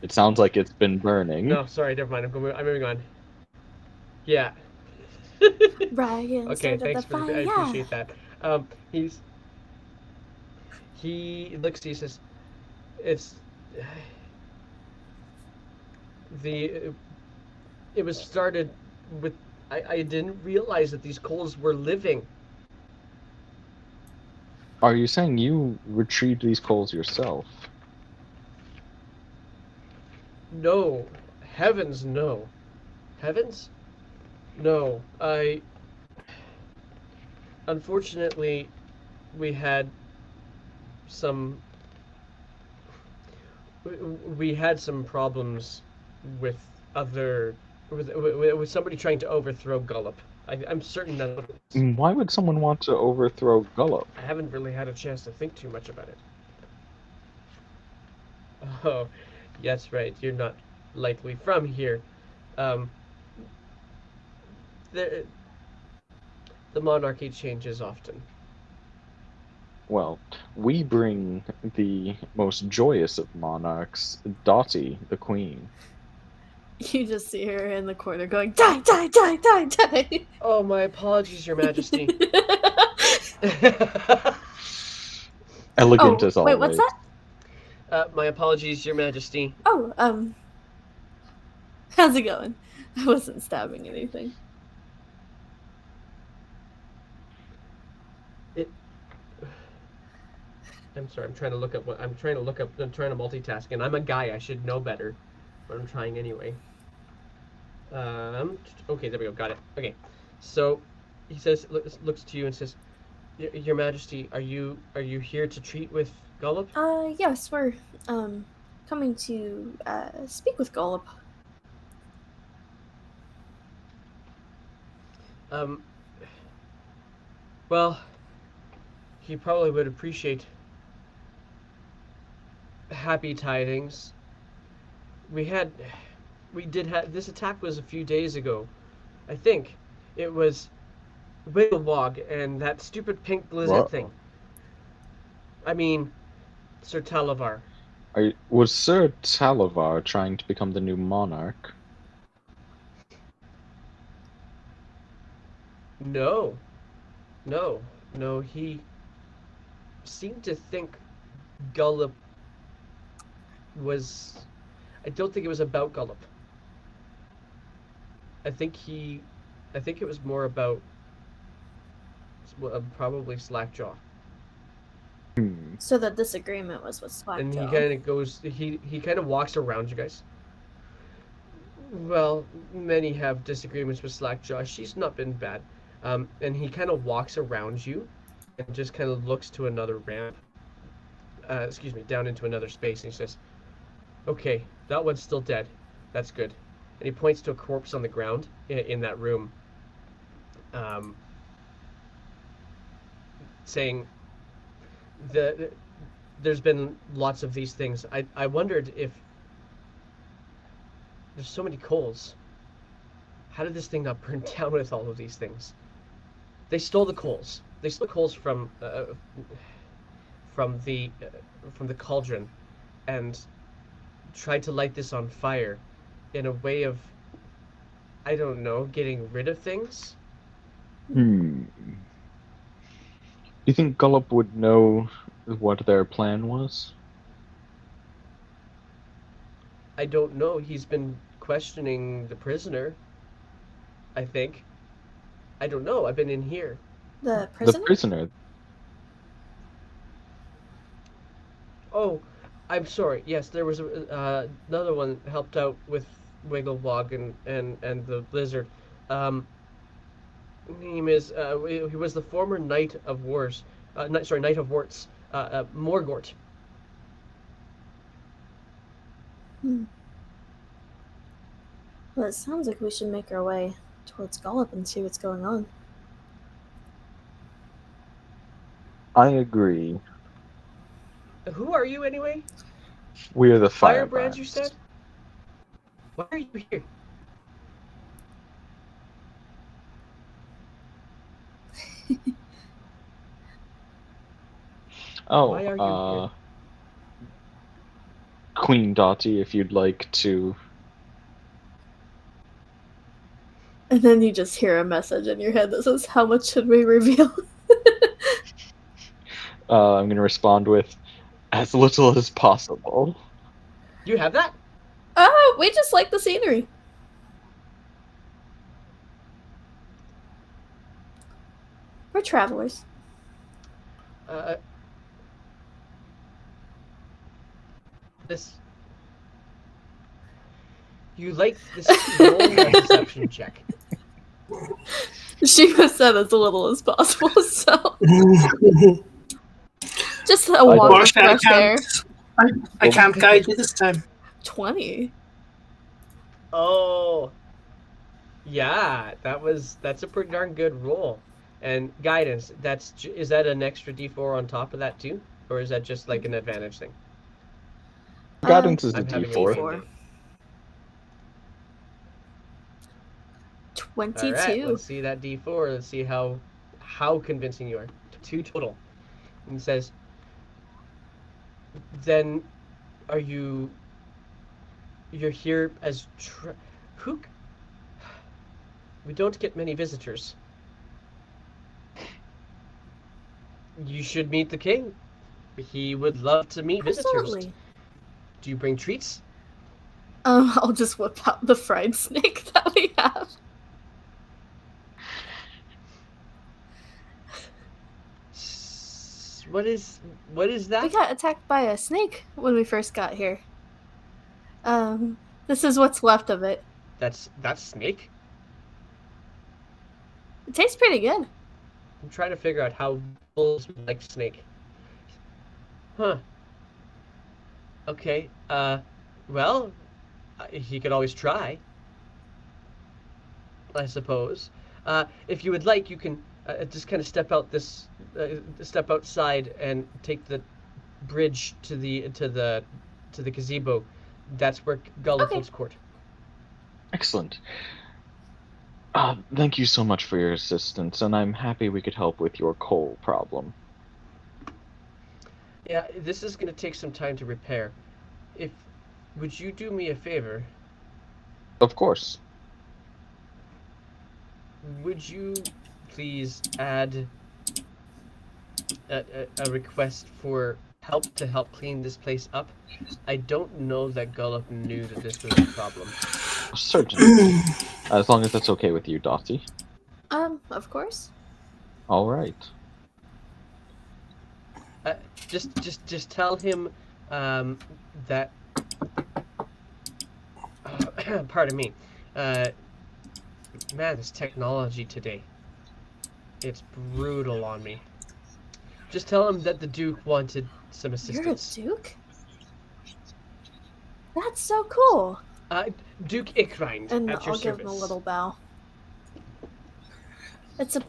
It sounds like it's been burning. No, sorry, never mind. I'm moving on. Yeah. Ryan Okay, started thanks the for fire. I appreciate that. He looks. He says, "It's the. It was started with. I didn't realize that these coals were living. Are you saying you retrieved these coals yourself? No, heavens, no. Heavens? No. Unfortunately, we had some. We had some problems with other. With somebody trying to overthrow Gullop. I'm certain that. Why would someone want to overthrow Gullop? I haven't really had a chance to think too much about it. Oh, that's right. You're not likely from here. Um, the monarchy changes often. Well, we bring the most joyous of monarchs, Dottie, the queen. You just see her in the corner going, die, die, die, die, die. Oh, my apologies, Your Majesty. Elegant as always. Wait, what's that? My apologies, Your Majesty. Oh, how's it going? I wasn't stabbing anything. I'm sorry. I'm trying to look up. I'm trying to multitask, and I'm a guy. I should know better, but I'm trying anyway. Okay, there we go. Got it. Okay, so he says, looks to you and says, "Your Majesty, are you here to treat with Gullop?" Yes, we're coming to speak with Gullop. Well, he probably would appreciate happy tidings. We did have this attack was a few days ago. I think it was Wigglewog and that stupid pink lizard thing. I mean, Sir Talavar. Was Sir Talavar trying to become the new monarch? No. He seemed to think Gullop was. I don't think it was about Gullop. I think it was more about probably Slackjaw. So the disagreement was with Slackjaw. And he kind of goes. He kind of walks around you guys. Well, many have disagreements with Slackjaw. She's not been bad. And he kind of walks around you and just kind of looks to another ramp. Down into another space, and he says, "Okay, that one's still dead. That's good." And he points to a corpse on the ground in that room, saying, there's been lots of these things. I wondered if there's so many coals. How did this thing not burn down with all of these things? They stole the coals. They stole the coals from the cauldron, and tried to light this on fire, in a way of, I don't know, getting rid of things. Do you think Gullop would know what their plan was? I don't know. He's been questioning the prisoner, I think. I don't know. I've been in here. The prisoner? The prisoner. Oh, I'm sorry. Yes, there was another one helped out with Wigglewog and the lizard. Um, name is he was the former Knight of Wars. Knight of Warts. Morgort. Hmm. Well, it sounds like we should make our way towards Gollop and see what's going on. I agree. Who are you anyway? We're the Firebrands, you Firebrands. said. Why are you here? Oh, Why are you here? Queen Dottie, if you'd like to. And then you just hear a message in your head that says, "How much should we reveal?" I'm going to respond with as little as possible. You have that? Oh, we just like the scenery. We're travelers. Uh, this. You like this roll a deception check. She was said as little as possible, so just a I walk don't- of fresh air. I can't guide you this time. 20. Oh. Yeah, that's a pretty darn good roll. And guidance, is that an extra d4 on top of that too? Or is that just like an advantage thing? Guidance is a I'm having a D4. brain day. 22. Alright, let's see that d4. Let's see how convincing you are. 2 total. And it says, then you're here as who? We don't get many visitors. You should meet the king. He would love to meet visitors. Absolutely. Do you bring treats? I'll just whip out the fried snake that we have. What is that? We got attacked by a snake when we first got here. This is what's left of it. That's snake? It tastes pretty good. I'm trying to figure out how bulls like snake. Huh. Okay. Well, he could always try. I suppose. If you would like, you can just kind of step outside and take the bridge to the gazebo. That's where Gullif holds court. Excellent. Thank you so much for your assistance, and I'm happy we could help with your coal problem. Yeah, this is going to take some time to repair. Would you do me a favor? Of course. Would you please add a request for help to help clean this place up? I don't know that Gullif knew that this was a problem. Certainly. As long as that's okay with you, Dottie. Of course. All right. Just tell him that. Pardon me. Man, this technology today. It's brutal on me. Just tell him that the Duke wanted some assistance. You're a Duke? That's so cool. Duke Ickrind, And at your I'll give him a service. little bow. It's a...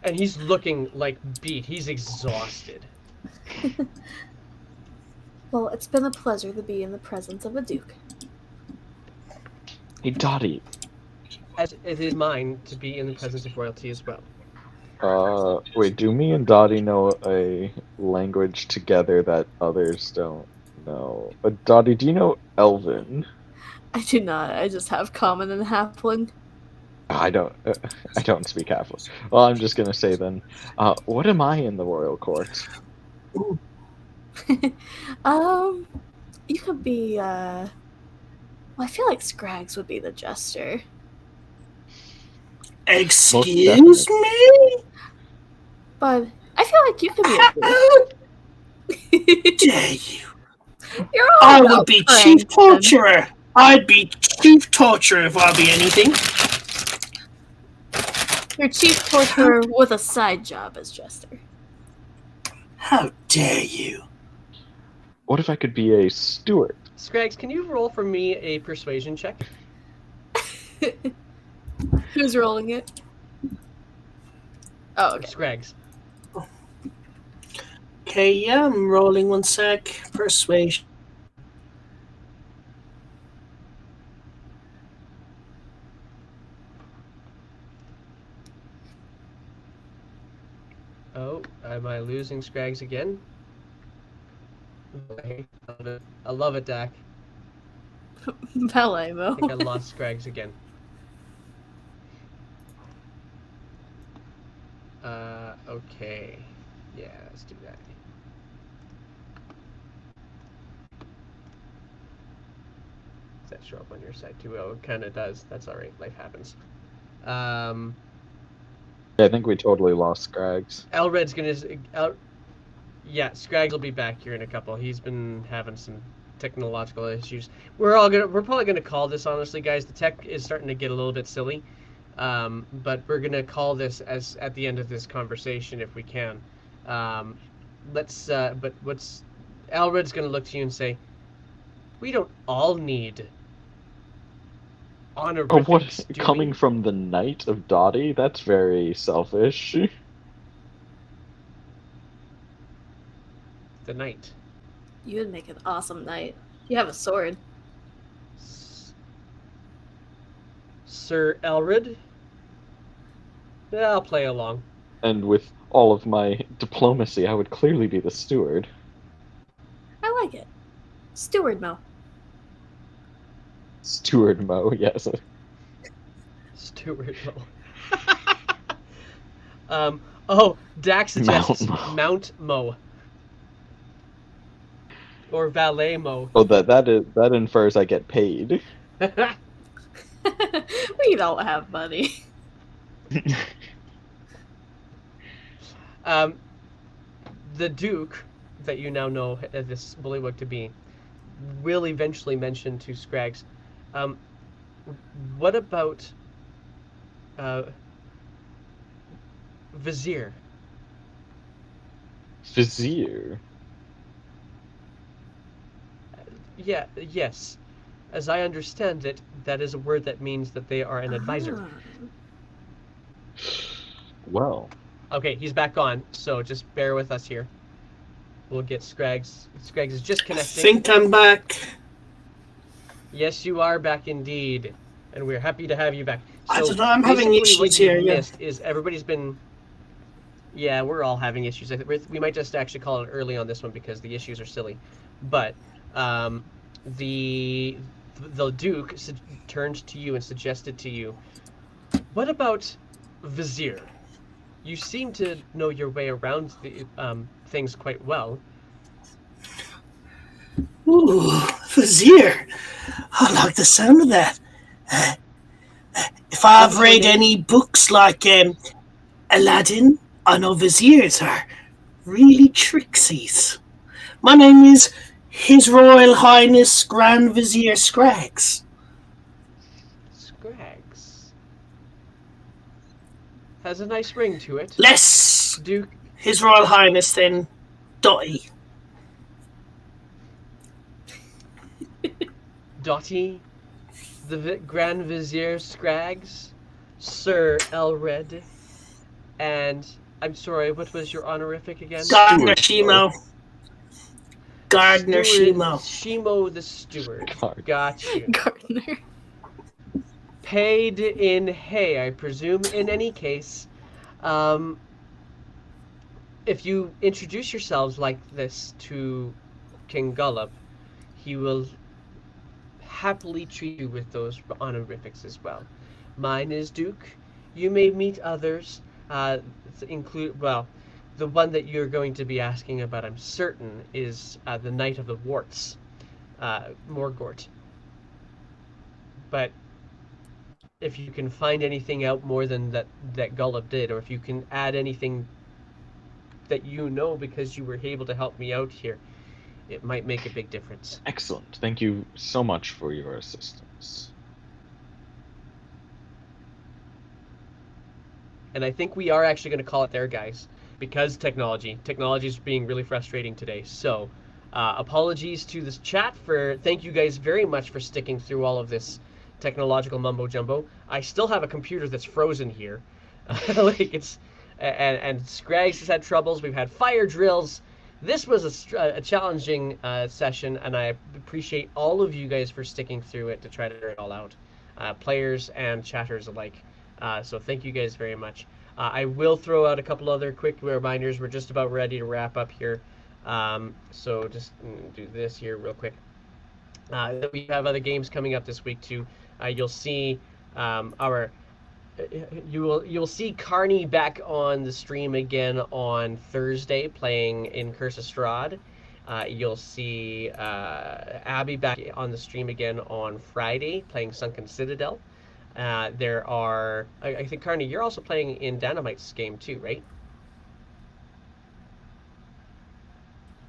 And he's looking like beat. He's exhausted. Well, it's been a pleasure to be in the presence of a Duke. Hey, Dottie. As it is mine to be in the presence of royalty as well. Wait, do me and Dottie know a language together that others don't know? Dottie, do you know Elven? I do not. I just have common and halfling. I don't speak Halfling. Well, I'm just gonna say then, what am I in the royal court? You could be, well, I feel like Scrags would be the jester. Excuse me? But I feel like you could be a Duke. Dare you? You're all I about would be pranks, chief then. torturer. I'd be chief torturer if I be anything. You're chief torturer with a side job as jester. How dare you? What if I could be a steward? Scrags, can you roll for me a persuasion check? Who's rolling it? Oh, okay. Scrags. Okay, yeah, I'm rolling 1 sec. Persuasion. Oh, am I losing Scrags again? I love it, Dak. Ballet I Mo. think I lost Scrags again. Okay. Yeah, let's do that. Does that show up on your side too? Oh, it kind of does. That's all right. Life happens. Yeah, I think we totally lost Scrags. Elred's gonna. Yeah, Scrags will be back here in a couple. He's been having some technological issues. We're probably gonna call this, honestly, guys. The tech is starting to get a little bit silly. But we're gonna call this as at the end of this conversation if we can. But what's Elred's gonna look to you and say, we don't all need honorifics. Oh, what? Do Coming we? from the Knight of Dottie? That's very selfish. The knight. You would make an awesome knight. You have a sword. Sir Elred? Yeah, I'll play along. And with all of my diplomacy, I would clearly be the steward. I like it. Steward Mo. Steward Mo, yes. Steward Mo. Oh, Dax suggests Mount Mo. Or Valet Mo. Oh, that infers I get paid. We don't have money. The Duke, that you now know this bullywug to be, will eventually mention to Scrags, what about Vizier? Vizier? Yes. As I understand it, that is a word that means that they are an advisor. Well. Okay, he's back on, so just bear with us here. We'll get Scrags. Scrags is just I connecting. think I'm back. Yes, you are back indeed, and we're happy to have you back. So I don't know, I'm having basically what issues here, you've yeah. missed is everybody's been. Yeah, we're all having issues. We might just actually call it early on this one because the issues are silly, but the Duke turned to you and suggested to you, what about Vizier? You seem to know your way around the things quite well. Ooh, Vizier. I like the sound of that. If I've read any books like Aladdin, I know Viziers are really trixies. My name is His Royal Highness Grand Vizier Scrags. Scrags has a nice ring to it. Less Duke. His Royal Highness than Dottie. Dottie, the Grand Vizier Scrags, Sir Elred, and I'm sorry, what was your honorific again? Gardner Shimo. Gardner Steward, Shimo. Shimo the Steward. Got you. Gardner. Paid in hay, I presume. In any case, if you introduce yourselves like this to King Gullop, he will happily treat you with those honorifics as well. Mine is Duke. You may meet others, the one that you're going to be asking about, I'm certain, is the Knight of the Warts, Morgort. But if you can find anything out more than that Gullop did, or if you can add anything that you know because you were able to help me out here. It might make a big difference. Excellent. Thank you so much for your assistance. And I think we are actually going to call it there, guys, because technology is being really frustrating today. So apologies to this chat thank you guys very much for sticking through all of this technological mumbo jumbo. I still have a computer that's frozen here. Like it's and Scraggs has had troubles. We've had fire drills. This was a challenging session, and I appreciate all of you guys for sticking through it to try to figure it all out, players and chatters alike. So thank you guys very much. I will throw out a couple other quick reminders. We're just about ready to wrap up here. So just do this here real quick. We have other games coming up this week too. You'll see you'll see Carney back on the stream again on Thursday playing in Curse of Strahd. You'll see Abby back on the stream again on Friday playing Sunken Citadel. There are, I think, Carney, you're also playing in Dynamite's game too, right?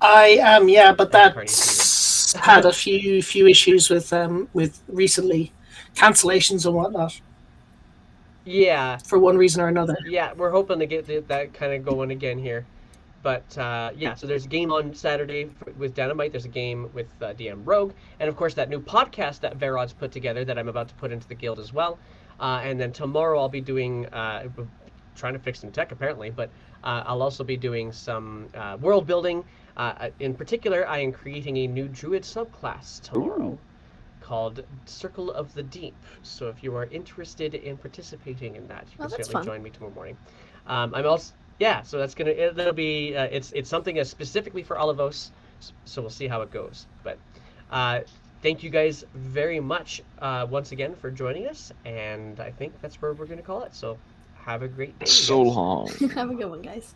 I am, yeah, but that's had a few issues with recently cancellations and whatnot. Yeah. For one reason or another. Yeah, we're hoping to get that kind of going again here. But yeah, so there's a game on Saturday with Dynamite. There's a game with DM Rogue. And of course, that new podcast that Verod's put together that I'm about to put into the guild as well. And then tomorrow I'll be doing, trying to fix some tech apparently, but I'll also be doing some world building. In particular, I am creating a new druid subclass tomorrow called Circle of the Deep. So if you are interested in participating in that, you can certainly join me tomorrow morning. I'm also, yeah, so that'll be, it's something that's specifically for all of us, so we'll see how it goes. But thank you guys very much once again for joining us, and I think that's where we're going to call it. So have a great day. So long. Have a good one, guys.